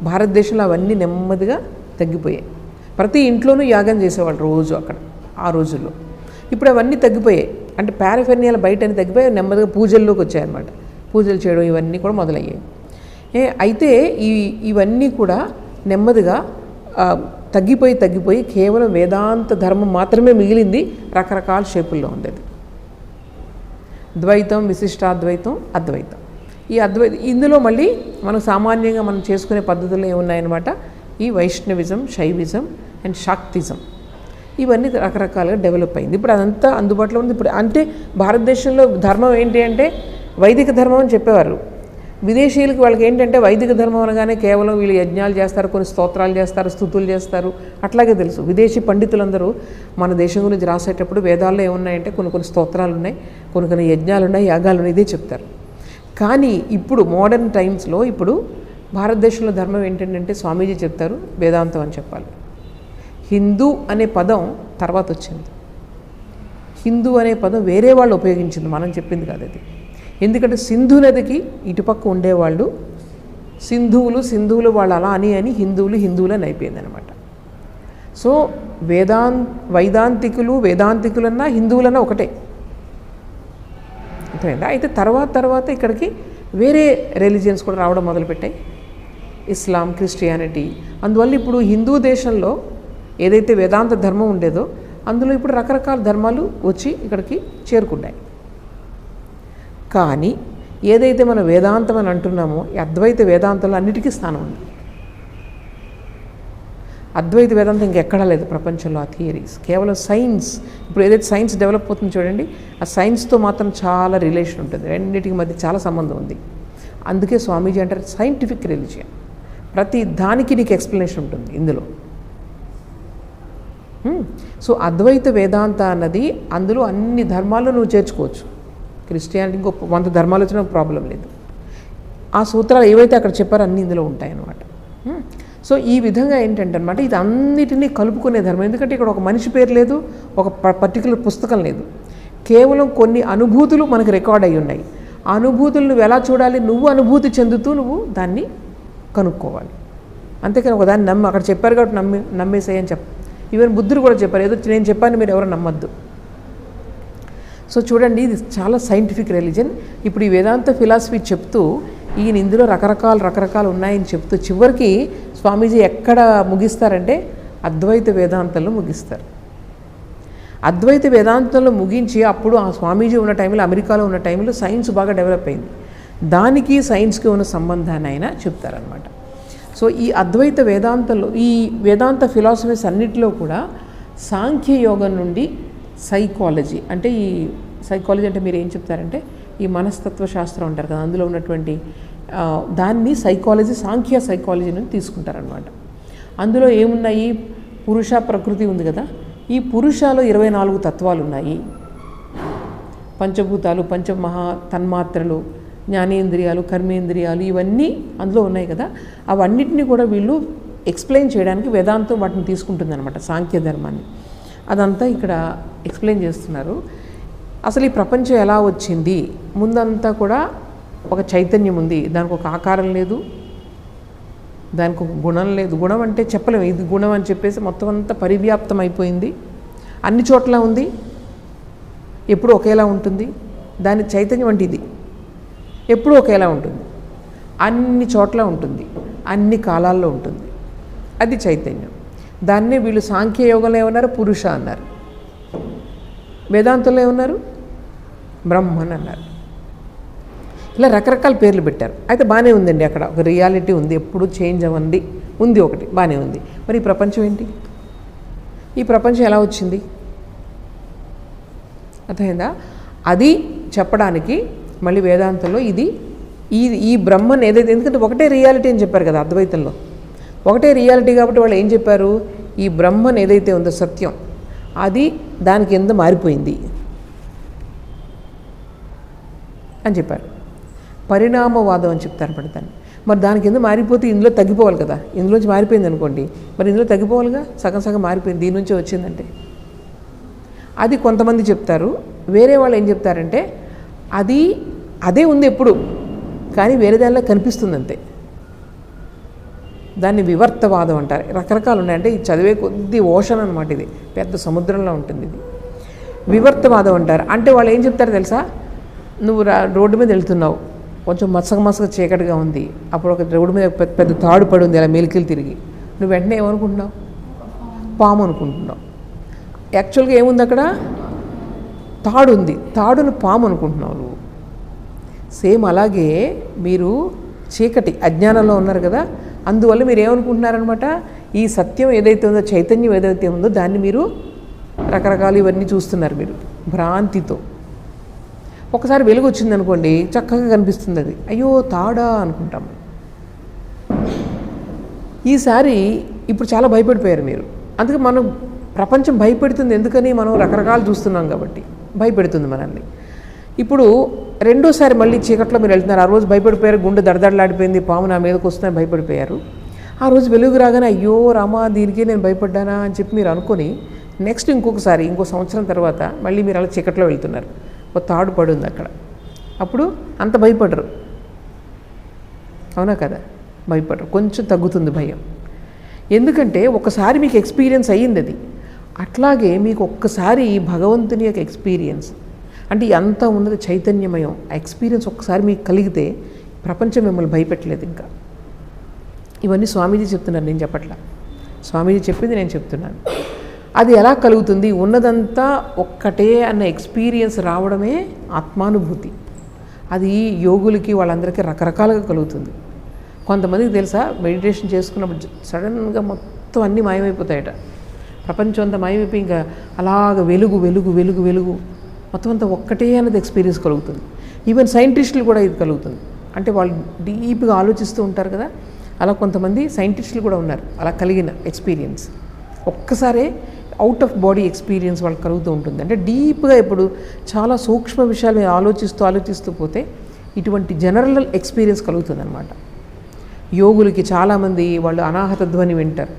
భారతదేశంలో అవన్నీ నెమ్మదిగా తగ్గిపోయాయి. ప్రతి ఇంట్లోనూ యాగం చేసేవాళ్ళు రోజు అక్కడ ఆ రోజుల్లో. ఇప్పుడు అవన్నీ తగ్గిపోయాయి. అంటే పారఫెర్నియాల బయట అని తగ్గిపోయి నెమ్మదిగా పూజల్లోకి వచ్చాయన్నమాట. పూజలు చేయడం ఇవన్నీ కూడా మొదలయ్యాయి. అయితే ఇవన్నీ కూడా నెమ్మదిగా తగ్గిపోయి కేవలం వేదాంత ధర్మం మాత్రమే మిగిలింది. రకరకాల షేపుల్లో ఉండేది. ద్వైతం, విశిష్టాద్వైతం, అద్వైతం. ఈ ఇందులో మళ్ళీ మనం సామాన్యంగా మనం చేసుకునే పద్ధతులు ఏమున్నాయన్నమాట, ఈ వైష్ణవిజం, శైవిజం అండ్ శాక్తిజం, ఇవన్నీ రకరకాలుగా డెవలప్ అయింది. ఇప్పుడు అదంతా అందుబాటులో ఉంది. ఇప్పుడు అంటే భారతదేశంలో ధర్మం ఏంటి అంటే వైదిక ధర్మం అని చెప్పేవారు. విదేశీయులకి వాళ్ళకి ఏంటంటే వైదిక ధర్మం అనగానే కేవలం వీళ్ళు యజ్ఞాలు చేస్తారు, కొన్ని స్తోత్రాలు చేస్తారు, స్తుతులు చేస్తారు, అట్లాగే తెలుసు. విదేశీ పండితులందరూ మన దేశం గురించి రాసేటప్పుడు వేదాల్లో ఏమున్నాయంటే కొన్ని స్తోత్రాలు ఉన్నాయి, కొన్ని యజ్ఞాలు ఉన్నాయి, యాగాలు ఉన్నాయి, ఇదే చెప్తారు. కానీ ఇప్పుడు మోడర్న్ టైమ్స్లో ఇప్పుడు భారతదేశంలో ధర్మం ఏంటంటే స్వామీజీ చెప్తారు వేదాంతం అని చెప్పాలి. హిందూ అనే పదం తర్వాత వచ్చింది. హిందూ అనే పదం వేరే వాళ్ళు ఉపయోగించింది, మనం చెప్పింది కాదు అది. ఎందుకంటే సింధు నదికి ఇటుపక్క ఉండేవాళ్ళు సింధువులు వాళ్ళు అలా అని హిందువులు అని అయిపోయింది అనమాట. సో వేదాంతికులన్నా హిందువులన్నా ఒకటే. అయితే తర్వాత ఇక్కడికి వేరే రిలీజియన్స్ కూడా రావడం మొదలుపెట్టాయి, ఇస్లాం, క్రిస్టియానిటీ. అందువల్ల ఇప్పుడు హిందూ దేశంలో ఏదైతే వేదాంత ధర్మం ఉండేదో అందులో ఇప్పుడు రకరకాల ధర్మాలు వచ్చి ఇక్కడికి చేరుకున్నాయి. కానీ ఏదైతే మనం వేదాంతం అని అంటున్నామో అద్వైత వేదాంతంలో అన్నిటికీ స్థానం ఉంది. అద్వైత వేదాంతం ఇంకెక్కడా లేదు ప్రపంచంలో. ఆ థియరీస్ కేవలం సైన్స్, ఇప్పుడు ఏదైతే సైన్స్ డెవలప్ అవుతుంది చూడండి, ఆ సైన్స్తో మాత్రం చాలా రిలేషన్ ఉంటుంది, రెండింటికి మధ్య చాలా సంబంధం ఉంది. అందుకే స్వామీజీ అంటారు సైంటిఫిక్ రిలీజియన్. ప్రతి దానికి నీకు ఎక్స్ప్లెనేషన్ ఉంటుంది ఇందులో. సో అద్వైత వేదాంత అన్నది అందులో అన్ని ధర్మాలు నువ్వు చేర్చుకోవచ్చు. క్రిస్టియానిటీ ఇంకో 100 ధర్మాలు వచ్చినా ప్రాబ్లం లేదు. ఆ సూత్రాలు ఏవైతే అక్కడ చెప్పారో అన్నీ ఇందులో ఉంటాయన్నమాట. సో ఈ విధంగా ఏంటంటే అనమాట ఇది అన్నిటినీ కలుపుకునే ధర్మం. ఎందుకంటే ఇక్కడ ఒక మనిషి పేరు లేదు, ఒక పర్టికులర్ పుస్తకం లేదు, కేవలం కొన్ని అనుభూతులు మనకు రికార్డ్ అయి ఉన్నాయి. ఆ అనుభూతులు నువ్వు ఎలా చూడాలి, నువ్వు అనుభూతి చెందుతూ నువ్వు దాన్ని కనుక్కోవాలి. అంతేకాని ఒక దాన్ని అక్కడ చెప్పారు కాబట్టి నమ్మేసేయని ఈవెన్ బుద్ధుడు కూడా చెప్పారు, ఏదో నేను చెప్పాను మీరు ఎవరు నమ్మద్దు. సో చూడండి, ఇది చాలా సైంటిఫిక్ రిలీజన్. ఇప్పుడు ఈ వేదాంత ఫిలాసఫీ చెప్తూ ఈయన ఇందులో రకరకాలు ఉన్నాయని చెప్తూ చివరికి స్వామీజీ ఎక్కడ ముగిస్తారంటే అద్వైత వేదాంతంలో ముగిస్తారు. అద్వైత వేదాంతంలో ముగించి అప్పుడు ఆ స్వామీజీ ఉన్న టైంలో, అమెరికాలో ఉన్న టైంలో సైన్స్ బాగా డెవలప్ అయింది. దానికి సైన్స్కి ఉన్న సంబంధాన్ని ఆయన చెప్తారనమాట. సో ఈ అద్వైత వేదాంతంలో ఈ వేదాంత ఫిలాసఫీస్ అన్నిటిలో కూడా సాంఖ్యయోగం నుండి సైకాలజీ, అంటే ఈ సైకాలజీ అంటే మీరు ఏం చెప్తారంటే ఈ మనస్తత్వ శాస్త్రం అంటారు కదా, అందులో ఉన్నటువంటి దాన్ని సాంఖ్య సైకాలజీ నుండి తీసుకుంటారనమాట. అందులో ఏమున్నాయి, పురుష ప్రకృతి ఉంది కదా, ఈ పురుషలో 24 తత్వాలు ఉన్నాయి. పంచభూతాలు, పంచమహా తన్మాత్రలు, జ్ఞానేంద్రియాలు, కర్మేంద్రియాలు, ఇవన్నీ అందులో ఉన్నాయి కదా. అవన్నిటిని కూడా వీళ్ళు ఎక్స్ప్లెయిన్ చేయడానికి వేదాంతం వాటిని తీసుకుంటుందన్నమాట, సాంఖ్య ధర్మాన్ని. అదంతా ఇక్కడ ఎక్స్ప్లెయిన్ చేస్తున్నారు. అసలు ఈ ప్రపంచం ఎలా వచ్చింది, ముందంతా కూడా ఒక చైతన్యం ఉంది, దానికి ఒక ఆకారం లేదు, దానికి ఒక గుణం లేదు. గుణం అంటే చెప్పలేము, ఇది గుణం అని చెప్పేసి మొత్తం అంతా పరివ్యాప్తం అయిపోయింది, అన్ని చోట్ల ఉంది, ఎప్పుడు ఒకేలా ఉంటుంది. దాని చైతన్యం అంటే ఇది ఎప్పుడు ఒకేలా ఉంటుంది, అన్ని చోట్ల ఉంటుంది, అన్ని కాలాల్లో ఉంటుంది, అది చైతన్యం. దాన్నే వీళ్ళు సాంఖ్యయోగంలో ఏమన్నారు, పురుష అన్నారు. వేదాంతంలో ఏమన్నారు, బ్రహ్మన్ అన్నారు. ఇలా రకరకాల పేర్లు పెట్టారు. అయితే బాగానే ఉందండి, అక్కడ ఒక రియాలిటీ ఉంది, ఎప్పుడు చేంజ్ అవ్వండి ఉంది, ఒకటి బాగానే ఉంది. మరి ఈ ప్రపంచం ఏంటి, ఈ ప్రపంచం ఎలా వచ్చింది అర్థమైందా? అది చెప్పడానికి మళ్ళీ వేదాంతంలో ఈ బ్రహ్మన్ ఏదైతే, ఎందుకంటే ఒకటే రియాలిటీ అని చెప్పారు కదా అద్వైతంలో, ఒకటే రియాలిటీ కాబట్టి వాళ్ళు ఏం చెప్పారు, ఈ బ్రహ్మన్ ఏదైతే ఉందో సత్యం, అది దానికి ఎంత మారిపోయింది అని చెప్పారు. పరిణామవాదం అని చెప్తారు పడతాను. మరి దానికి ఎందుకు మారిపోతే ఇందులో తగ్గిపోవాలి కదా, ఇందులోంచి మారిపోయింది అనుకోండి, మరి ఇందులో తగ్గిపోవాలిగా, సగం మారిపోయింది, దీని నుంచే వచ్చిందంటే. అది కొంతమంది చెప్తారు. వేరే వాళ్ళు ఏం చెప్తారంటే అదే ఉంది ఎప్పుడు, కానీ వేరే దానిలో కనిపిస్తుంది అంతే. దాన్ని వివర్తవాదం అంటారు. రకరకాలు ఉన్నాయంటే ఇది చదివే కొద్ది ఓషన్ అనమాట, ఇది పెద్ద సముద్రంలో ఉంటుంది. ఇది వివర్తవాదం అంటారు. అంటే వాళ్ళు ఏం చెప్తారో తెలుసా, నువ్వు రోడ్డు మీద వెళ్తున్నావు, కొంచెం మసక చీకటిగా ఉంది, అప్పుడు ఒక రోడ్డు మీద పెద్ద తాడు పడి ఉంది, అలా మెలికలు తిరిగి, నువ్వు వెంటనే ఏమనుకుంటున్నావు, పాము అనుకుంటున్నావు. యాక్చువల్గా ఏముంది అక్కడ, తాడు ఉంది, తాడును పాము అనుకుంటున్నావు నువ్వు. సేమ్ అలాగే మీరు చీకటి అజ్ఞానంలో ఉన్నారు కదా, అందువల్ల మీరు ఏమనుకుంటున్నారనమాట, ఈ సత్యం ఏదైతే ఉందో, చైతన్యం ఏదైతే ఉందో దాన్ని మీరు రకరకాలు ఇవన్నీ చూస్తున్నారు మీరు భ్రాంతితో. ఒకసారి వెలుగు వచ్చిందనుకోండి, చక్కగా కనిపిస్తుంది, అది అయ్యో తాడా అనుకుంటాం. ఈసారి ఇప్పుడు చాలా భయపడిపోయారు మీరు. అందుకే మనం ప్రపంచం భయపెడుతుంది, ఎందుకని మనం రకరకాలు చూస్తున్నాం కాబట్టి భయపెడుతుంది మనల్ని. ఇప్పుడు రెండోసారి మళ్ళీ చీకట్లో మీరు వెళ్తున్నారు. ఆ రోజు భయపడిపోయారు, గుండె దడదడలాడిపోయింది, పాము నా మీదకి వస్తుందని భయపడిపోయారు. ఆ రోజు వెలుగు రాగానే అయ్యో రామా దీనికే నేను భయపడ్డానా అని చెప్పి మీరు అనుకొని నెక్స్ట్ ఇంకొకసారి ఇంకో సంవత్సరం తర్వాత మళ్ళీ మీరు అలా చీకట్లో వెళ్తున్నారు, ఒక తాడు పడుంది అక్కడ. అప్పుడు అంత భయపడరు, అవునా కదా? భయపడరు, కొంచెం తగ్గుతుంది భయం. ఎందుకంటే ఒకసారి మీకు ఎక్స్పీరియన్స్ అయ్యింది అది. అట్లాగే మీకు ఒక్కసారి భగవంతుని యొక్క ఎక్స్పీరియన్స్ అంటే అంతా ఉన్నది చైతన్యమయం, ఆ ఎక్స్పీరియన్స్ ఒక్కసారి మీకు కలిగితే ప్రపంచం మిమ్మల్ని భయపెట్టలేదు ఇంకా. ఇవన్నీ స్వామీజీ చెప్తున్నారు, నేను చెప్పట్లా. స్వామీజీ చెప్పింది నేను చెప్తున్నాను. అది ఎలా కలుగుతుంది? ఉన్నదంతా ఒక్కటే అన్న ఎక్స్పీరియన్స్ రావడమే ఆత్మానుభూతి. అది యోగులకి వాళ్ళందరికీ రకరకాలుగా కలుగుతుంది. కొంతమందికి తెలుసా, మెడిటేషన్ చేసుకున్నప్పుడు సడన్గా మొత్తం అన్నీ మాయమైపోతాయట, ప్రపంచం అంతా మాయమైపోయి ఇంకా అలాగ వెలుగు వెలుగు వెలుగు వెలుగు మొత్తం అంతా ఒక్కటే అన్నది ఎక్స్పీరియన్స్ కలుగుతుంది. ఈవెన్ సైంటిస్టులు కూడా ఇది కలుగుతుంది. అంటే వాళ్ళు డీప్గా ఆలోచిస్తూ ఉంటారు కదా, అలా కొంతమంది సైంటిస్టులు కూడా ఉన్నారు అలా కలిగిన ఎక్స్పీరియన్స్. ఒక్కసారే అవుట్ ఆఫ్ బాడీ ఎక్స్పీరియన్స్ వాళ్ళకి కలుగుతూ ఉంటుంది. అంటే డీప్గా ఇప్పుడు చాలా సూక్ష్మ విషయాలు ఆలోచిస్తూ పోతే ఇటువంటి జనరల్ ఎక్స్పీరియన్స్ కలుగుతుంది అనమాట. యోగులకి చాలామంది వాళ్ళు అనాహత ధ్వని వింటారు.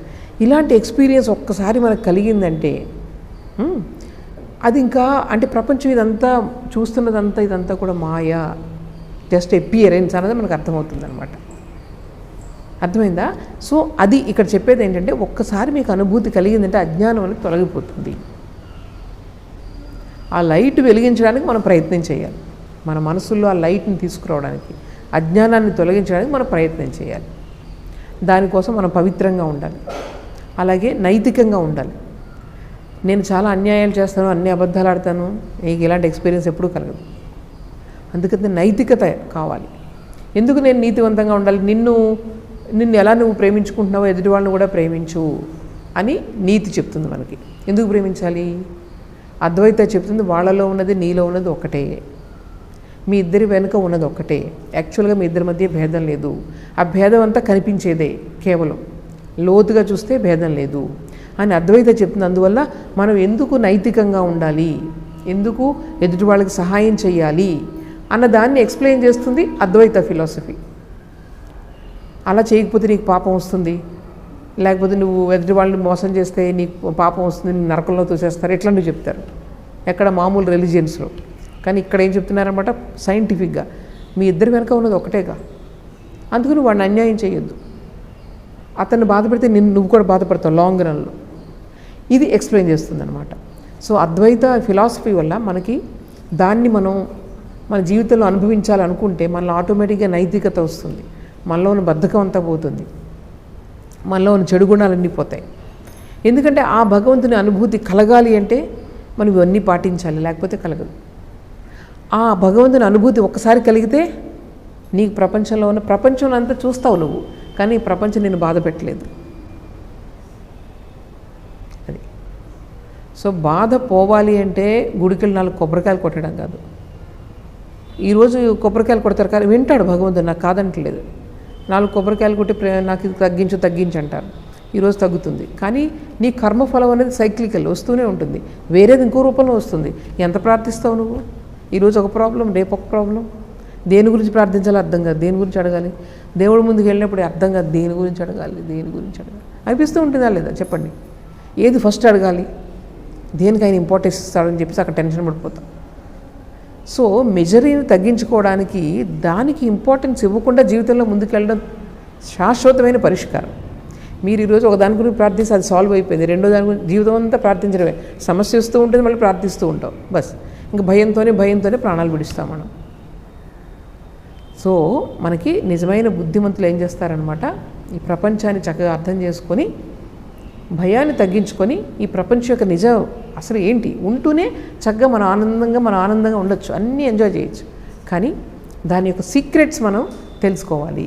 ఇలాంటి ఎక్స్పీరియన్స్ ఒక్కసారి మనకు కలిగిందంటే అది ఇంకా అంటే ప్రపంచం ఇదంతా చూస్తున్నదంతా ఇదంతా కూడా మాయా, జస్ట్ ఎపియరెన్స్ అనేది మనకు అర్థమవుతుంది అనమాట. అర్థమైందా? సో అది ఇక్కడ చెప్పేది ఏంటంటే, ఒక్కసారి మీకు అనుభూతి కలిగిందంటే అజ్ఞానం అనేది తొలగిపోతుంది. ఆ లైట్ వెలిగించడానికి మనం ప్రయత్నం చేయాలి. మన మనసుల్లో ఆ లైట్ని తీసుకురావడానికి, అజ్ఞానాన్ని తొలగించడానికి మనం ప్రయత్నం చేయాలి. దానికోసం మనం పవిత్రంగా ఉండాలి, అలాగే నైతికంగా ఉండాలి. నేను చాలా అన్యాయాలు చేస్తాను, అన్ని అబద్ధాలు ఆడతాను, నీకు ఇలాంటి ఎక్స్పీరియన్స్ ఎప్పుడూ కలగదు. అందుకని నైతికత కావాలి. ఎందుకు నేను నీతివంతంగా ఉండాలి? నిన్ను ఎలా నువ్వు ప్రేమించుకుంటున్నావో ఎదుటి వాళ్ళని కూడా ప్రేమించు అని నీతి చెప్తుంది మనకి. ఎందుకు ప్రేమించాలి? అద్వైత చెప్తుంది వాళ్ళలో ఉన్నది నీలో ఉన్నది ఒకటే, మీ ఇద్దరి వెనుక ఉన్నది ఒకటే, యాక్చువల్గా మీ ఇద్దరి మధ్య భేదం లేదు. ఆ భేదం అంతా కనిపించేదే, కేవలం లోతుగా చూస్తే భేదం లేదు అని అద్వైత చెప్తుంది. అందువల్ల మనం ఎందుకు నైతికంగా ఉండాలి, ఎందుకు ఎదుటి వాళ్ళకి సహాయం చేయాలి అన్న దాన్ని ఎక్స్ప్లెయిన్ చేస్తుంది అద్వైత ఫిలాసఫీ. అలా చేయకపోతే నీకు పాపం వస్తుంది, లేకపోతే నువ్వు ఎదుటి వాళ్ళని మోసం చేస్తే నీకు పాపం వస్తుంది, నీ నరకంలో తోసేస్తారు, ఎట్లా నువ్వు చెప్తారు ఎక్కడ మామూలు రిలీజియన్స్లో. కానీ ఇక్కడ ఏం చెప్తున్నారన్నమాట, సైంటిఫిక్గా మీ ఇద్దరి వెనక ఉన్నది ఒకటేగా, అందుకు నువ్వు వాడిని అన్యాయం చేయొద్దు. అతన్ని బాధ పెడితే నువ్వు కూడా బాధపడతావు లాంగ్ రన్లో. ఇది ఎక్స్ప్లెయిన్ చేస్తుంది అనమాట. సో అద్వైత ఫిలాసఫీ వల్ల మనకి దాన్ని మనం మన జీవితంలో అనుభవించాలనుకుంటే మనలో ఆటోమేటిక్గా నైతికత వస్తుంది, మనలో ఉన్న బద్ధకం అంతా పోతుంది, మనలో ఉన్న చెడు గుణాలన్నీ పోతాయి. ఎందుకంటే ఆ భగవంతుని అనుభూతి కలగాలి అంటే మనం ఇవన్నీ పాటించాలి, లేకపోతే కలగదు. ఆ భగవంతుని అనుభూతి ఒక్కసారి కలిగితే నీకు ప్రపంచంలో అంతా చూస్తావు నువ్వు, కానీ ప్రపంచం నిన్ను బాధ పెట్టలేదు. అది. సో బాధ పోవాలి అంటే గుడికెళ్ళి 4 కొబ్బరికాయలు కొట్టడం కాదు. ఈరోజు కొబ్బరికాయలు కొడతారు కానీ వింటాడు భగవంతుడు, నాకు కాదంటలేదు. 4 కొబ్బరికాయలు కొట్టి నాకు ఇది తగ్గించు అంటారు, ఈరోజు తగ్గుతుంది. కానీ నీ కర్మఫలం అనేది సైక్లికల్, వస్తూనే ఉంటుంది, వేరేది ఇంకో రూపంలో వస్తుంది. ఎంత ప్రార్థిస్తావు నువ్వు? ఈరోజు ఒక ప్రాబ్లం, రేపు ఒక ప్రాబ్లం. దేని గురించి ప్రార్థించాలో అర్థం కాదు, దేని గురించి అడగాలి. దేవుడి ముందుకు వెళ్ళినప్పుడు అర్థం కాదు, దేని గురించి అడగాలి అనిపిస్తూ ఉంటుందా లేదా చెప్పండి? ఏది ఫస్ట్ అడగాలి, దేనికి ఆయన ఇంపార్టెన్స్ ఇస్తాడని చెప్పేసి అక్కడ టెన్షన్ పడిపోతాం. సో మెజరీని తగ్గించుకోవడానికి దానికి ఇంపార్టెన్స్ ఇవ్వకుండా జీవితంలో ముందుకెళ్ళడం శాశ్వతమైన పరిష్కారం. మీరు ఈరోజు ఒక దాని గురించి ప్రార్థిస్తే అది సాల్వ్ అయిపోయింది, రెండో దాని గురించి జీవితం అంతా ప్రార్థించడమే. సమస్య వస్తూ ఉంటుంది, మళ్ళీ ప్రార్థిస్తూ ఉంటాం, బస్ ఇంకా భయంతోనే ప్రాణాలు విడుస్తాం మనం. సో మనకి నిజమైన బుద్ధిమంతులు ఏం చేస్తారనమాట, ఈ ప్రపంచాన్ని చక్కగా అర్థం చేసుకొని భయాన్ని తగ్గించుకొని ఈ ప్రపంచం యొక్క నిజం అసలు ఏంటి ఉంటూనే చక్కగా మన ఆనందంగా ఉండొచ్చు, అన్నీ ఎంజాయ్ చేయొచ్చు. కానీ దాని యొక్క సీక్రెట్స్ మనం తెలుసుకోవాలి.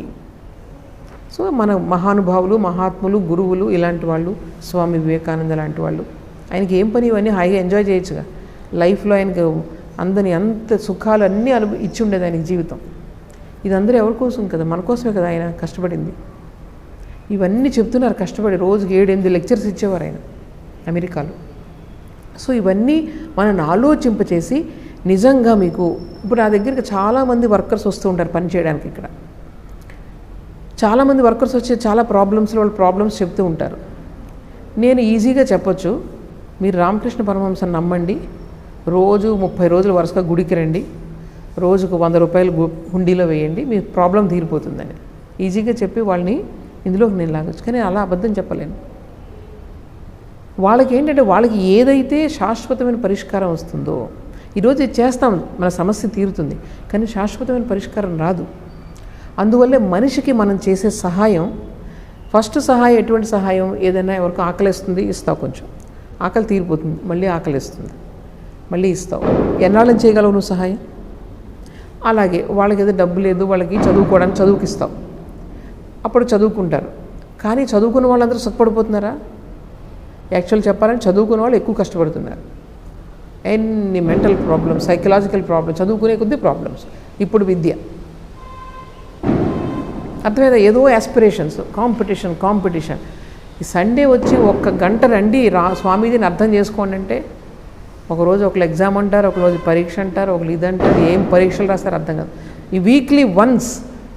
సో మన మహానుభావులు, మహాత్ములు, గురువులు ఇలాంటి వాళ్ళు, స్వామి వివేకానంద లాంటి వాళ్ళు, ఆయనకి ఏం పని ఇవన్నీ హాయిగా ఎంజాయ్ చేయొచ్చుగా. లైఫ్లో ఆయనకు అందని అంత సుఖాలు అన్నీ ఇచ్చి ఉండేది ఆయనకి జీవితం. ఇదందరూ ఎవరి కోసం కదా, మన కోసమే కదా ఆయన కష్టపడింది. ఇవన్నీ చెప్తున్నారు కష్టపడి, రోజుకి 7-8 లెక్చర్స్ ఇచ్చేవారు ఆయన అమెరికాలో. సో ఇవన్నీ మనల్ని ఆలోచింపచేసి నిజంగా మీకు ఇప్పుడు నా దగ్గరికి చాలామంది వర్కర్స్ వస్తూ ఉంటారు పని చేయడానికి. ఇక్కడ చాలామంది వర్కర్స్ వచ్చి చాలా వాళ్ళ ప్రాబ్లమ్స్ చెప్తూ ఉంటారు. నేను ఈజీగా చెప్పొచ్చు, మీరు రామకృష్ణ పరమహంసని నమ్మండి, రోజు 30 రోజులు వరుసగా గుడికి రండి, రోజుకు 100 రూపాయలు హుండీలో వేయండి, మీ ప్రాబ్లం తీరిపోతుందని ఈజీగా చెప్పి వాళ్ళని ఇందులోకి నేను లాగొచ్చు. కానీ అలా అబద్ధం చెప్పలేను. వాళ్ళకి ఏంటంటే వాళ్ళకి ఏదైతే శాశ్వతమైన పరిష్కారం వస్తుందో, ఈరోజు ఇది చేస్తాం మన సమస్య తీరుతుంది, కానీ శాశ్వతమైన పరిష్కారం రాదు. అందువల్లే మనిషికి మనం చేసే సహాయం, ఫస్ట్ సహాయం ఎటువంటి సహాయం, ఏదైనా ఎవరికి ఆకలిస్తుంది ఇస్తావు, కొంచెం ఆకలి తీరిపోతుంది, మళ్ళీ ఆకలిస్తుంది, మళ్ళీ ఇస్తావు. ఎన్నాళ్ళని చేయగలవు నువ్వు సహాయం? అలాగే వాళ్ళకి ఏదో డబ్బు లేదు, వాళ్ళకి చదువుకోవడానికి చదువుకి ఇస్తావు, అప్పుడు చదువుకుంటారు. కానీ చదువుకున్న వాళ్ళందరూ సుఖపడిపోతున్నారా? యాక్చువల్ చెప్పాలని చదువుకున్న వాళ్ళు ఎక్కువ కష్టపడుతున్నారు. ఎన్ని మెంటల్ ప్రాబ్లమ్స్, సైకలాజికల్ ప్రాబ్లమ్స్, చదువుకునే కొద్ది ప్రాబ్లమ్స్. ఇప్పుడు విద్య అర్థమైందా? ఏదో యాస్పిరేషన్స్, కాంపిటీషన్. ఈ సండే వచ్చి 1 గంట రండి స్వామీజీని అర్థం చేసుకోండి అంటే, ఒకరోజు ఒకళ్ళు ఎగ్జామ్ అంటారు, ఒకరోజు పరీక్ష అంటారు, ఒకళ్ళు ఇదంటారు, ఏం పరీక్షలు రాస్తారు అర్థం కాదు. ఈ వీక్లీ వన్స్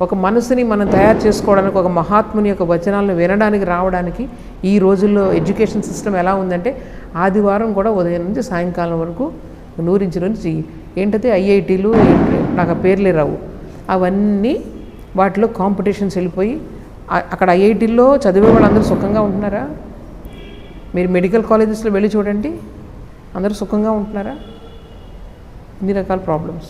ఒక మనసుని మనం తయారు చేసుకోవడానికి, ఒక మహాత్ముని యొక్క వచనాలను వినడానికి రావడానికి ఈ రోజుల్లో ఎడ్యుకేషన్ సిస్టమ్ ఎలా ఉందంటే, ఆదివారం కూడా ఉదయం నుంచి సాయంకాలం వరకు నూరించి ఏంటంటే ఐఐటీలు, నాకు ఆ పేర్లే రావు, అవన్నీ వాటిలో కాంపిటీషన్స్ వెళ్ళిపోయి అక్కడ ఐఐటీల్లో చదివే వాళ్ళందరూ సుఖంగా ఉంటున్నారా? మీరు మెడికల్ కాలేజెస్లో వెళ్ళి చూడండి, అందరూ సుఖంగా ఉంటున్నారా? ఇన్ని రకాల ప్రాబ్లమ్స్.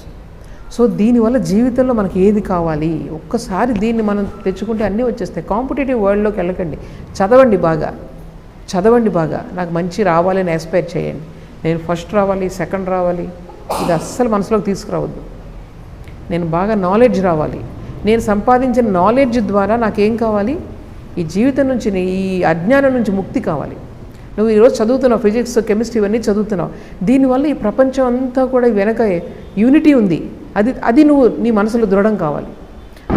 సో దీనివల్ల జీవితంలో మనకి ఏది కావాలి, ఒక్కసారి దీన్ని మనం తెచ్చుకుంటే అన్నీ వచ్చేస్తాయి. కాంపిటేటివ్ వరల్డ్లోకి వెళ్ళకండి, చదవండి బాగా, నాకు మంచి రావాలని ఎక్స్పెక్ట్ చేయండి. నేను ఫస్ట్ రావాలి, సెకండ్ రావాలి, ఇది అస్సలు మనసులోకి తీసుకురావద్దు. నేను బాగా నాలెడ్జ్ రావాలి, నేను సంపాదించిన నాలెడ్జ్ ద్వారా నాకేం కావాలి, ఈ జీవితం నుంచి, ఈ అజ్ఞానం నుంచి ముక్తి కావాలి. నువ్వు ఈరోజు చదువుతున్నావు, ఫిజిక్స్, కెమిస్ట్రీ ఇవన్నీ చదువుతున్నావు, దీనివల్ల ఈ ప్రపంచం అంతా కూడా వెనక యూనిటీ ఉంది, అది నువ్వు నీ మనసులో దృఢం కావాలి.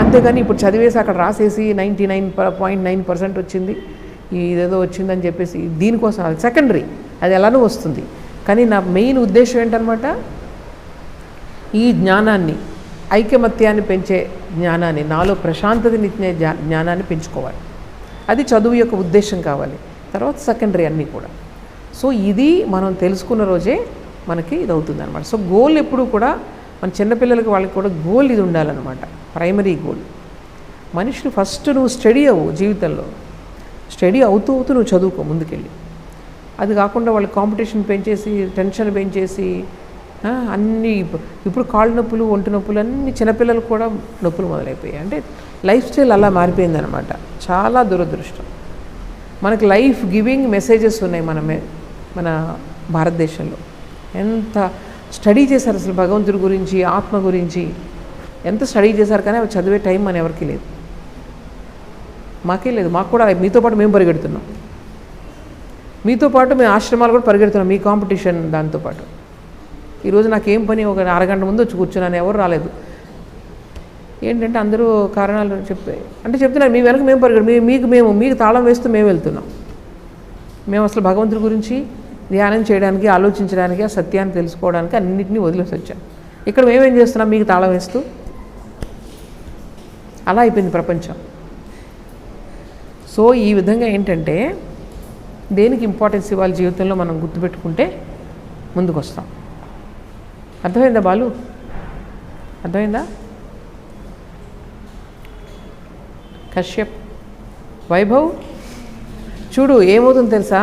అంతేగాని ఇప్పుడు చదివేసి అక్కడ రాసేసి 99.9% వచ్చింది, ఇదేదో వచ్చిందని చెప్పేసి దీనికోసం, అది సెకండరీ, అది ఎలానో వస్తుంది. కానీ నా మెయిన్ ఉద్దేశం ఏంటనమాట, ఈ జ్ఞానాన్ని, ఐకమత్యాన్ని పెంచే జ్ఞానాన్ని, నాలో ప్రశాంతతనిచ్చే జ్ఞానాన్ని పెంచుకోవాలి. అది చదువు యొక్క ఉద్దేశం కావాలి. తర్వాత సెకండరీ అన్నీ కూడా. సో ఇది మనం తెలుసుకున్న రోజే మనకి ఇది అవుతుంది అనమాట. సో గోల్ ఎప్పుడు కూడా మన చిన్నపిల్లలకి వాళ్ళకి కూడా గోల్ ఇది ఉండాలన్నమాట, ప్రైమరీ గోల్. మనిషిని ఫస్ట్ నువ్వు స్టడీ అవ్వు, జీవితంలో స్టడీ అవుతూ నువ్వు చదువుకో ముందుకెళ్ళి. అది కాకుండా వాళ్ళకి కాంపిటీషన్ పెంచేసి, టెన్షన్ పెంచేసి, అన్నీ ఇప్పుడు కాళ్ళు నొప్పులు, ఒంటి నొప్పులు, అన్నీ చిన్నపిల్లలకు కూడా నొప్పులు మొదలైపోయాయి. అంటే లైఫ్ స్టైల్ అలా మారిపోయిందనమాట. చాలా దురదృష్టం. మనకి లైఫ్ గివింగ్ మెసేజెస్ ఉన్నాయి మన భారతదేశంలో. ఎంత స్టడీ చేశారు అసలు భగవంతుడి గురించి, ఆత్మ గురించి ఎంత స్టడీ చేశారు, కానీ అవి చదివే టైం మన ఎవరికి లేదు, మాకే లేదు. మాకు కూడా మీతో పాటు మేము పరిగెడుతున్నాం, మీతో పాటు మేము ఆశ్రమాలు కూడా పరిగెడుతున్నాం, మీ కాంపిటీషన్ దాంతోపాటు. ఈరోజు నాకేం పని, ఒక అరగంట ముందు వచ్చి కూర్చున్నాను, ఎవరు రాలేదు. ఏంటంటే అందరూ కారణాలు చెప్తున్నారు, మీ వెనక మేము పరిగెడు, మీకు తాళం వేస్తూ మేము వెళ్తున్నాం. మేము అసలు భగవంతుడి గురించి ధ్యానం చేయడానికి, ఆలోచించడానికి, ఆ సత్యాన్ని తెలుసుకోవడానికి అన్నింటినీ వదిలేసి వచ్చాం. ఇక్కడ మేమేం చేస్తున్నాం, మీకు తాళం వేస్తూ. అలా అయిపోయింది ప్రపంచం. సో ఈ విధంగా ఏంటంటే దేనికి ఇంపార్టెన్స్ ఇవ్వాలి జీవితంలో మనం గుర్తుపెట్టుకుంటే ముందుకు వస్తాం. అర్థమైందా బాలు? అర్థమైందా? కశ్యప్, వైభవ్, చూడు ఏమవుతుందో తెలుసా,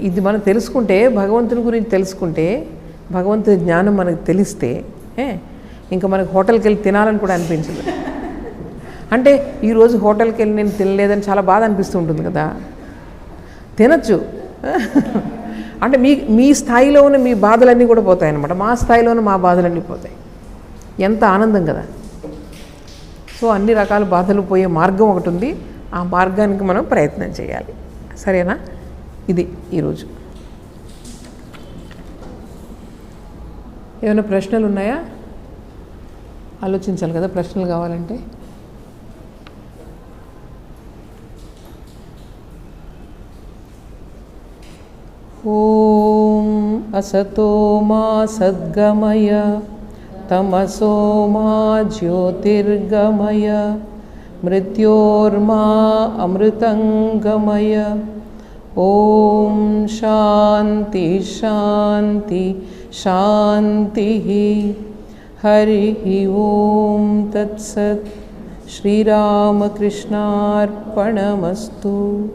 ఇది మనం తెలుసుకుంటే, భగవంతుని గురించి తెలుసుకుంటే, భగవంతుని జ్ఞానం మనకు తెలిస్తే ఇంకా మనకు హోటల్కి వెళ్ళి తినాలని కూడా అనిపించదు. అంటే ఈరోజు హోటల్కి వెళ్ళి నేను తినలేదని చాలా బాధ అనిపిస్తూ ఉంటుంది కదా, తినచ్చు. అంటే మీ స్థాయిలో ఉన్న మీ బాధలన్నీ కూడా పోతాయి అన్నమాట, మా స్థాయిలో ఉన్న మా బాధలన్నీ పోతాయి. ఎంత ఆనందం కదా. సో అన్ని రకాల బాధలు పోయే మార్గం ఒకటి ఉంది, ఆ మార్గానికి మనం ప్రయత్నం చేయాలి. సరేనా? ఇది ఈరోజు. ఏమైనా ప్రశ్నలు ఉన్నాయా? ఆలోచించాలి కదా ప్రశ్నలు కావాలంటే. ఓం అసతో మా సద్గమయ తమసో మా జ్యోతిర్గమయ మృత్యోర్మా అమృతంగమయ. ఓం శాంతి శాంతి శాంతి. హరి ఓం తత్సత్. శ్రీరామకృష్ణార్పణమస్తు.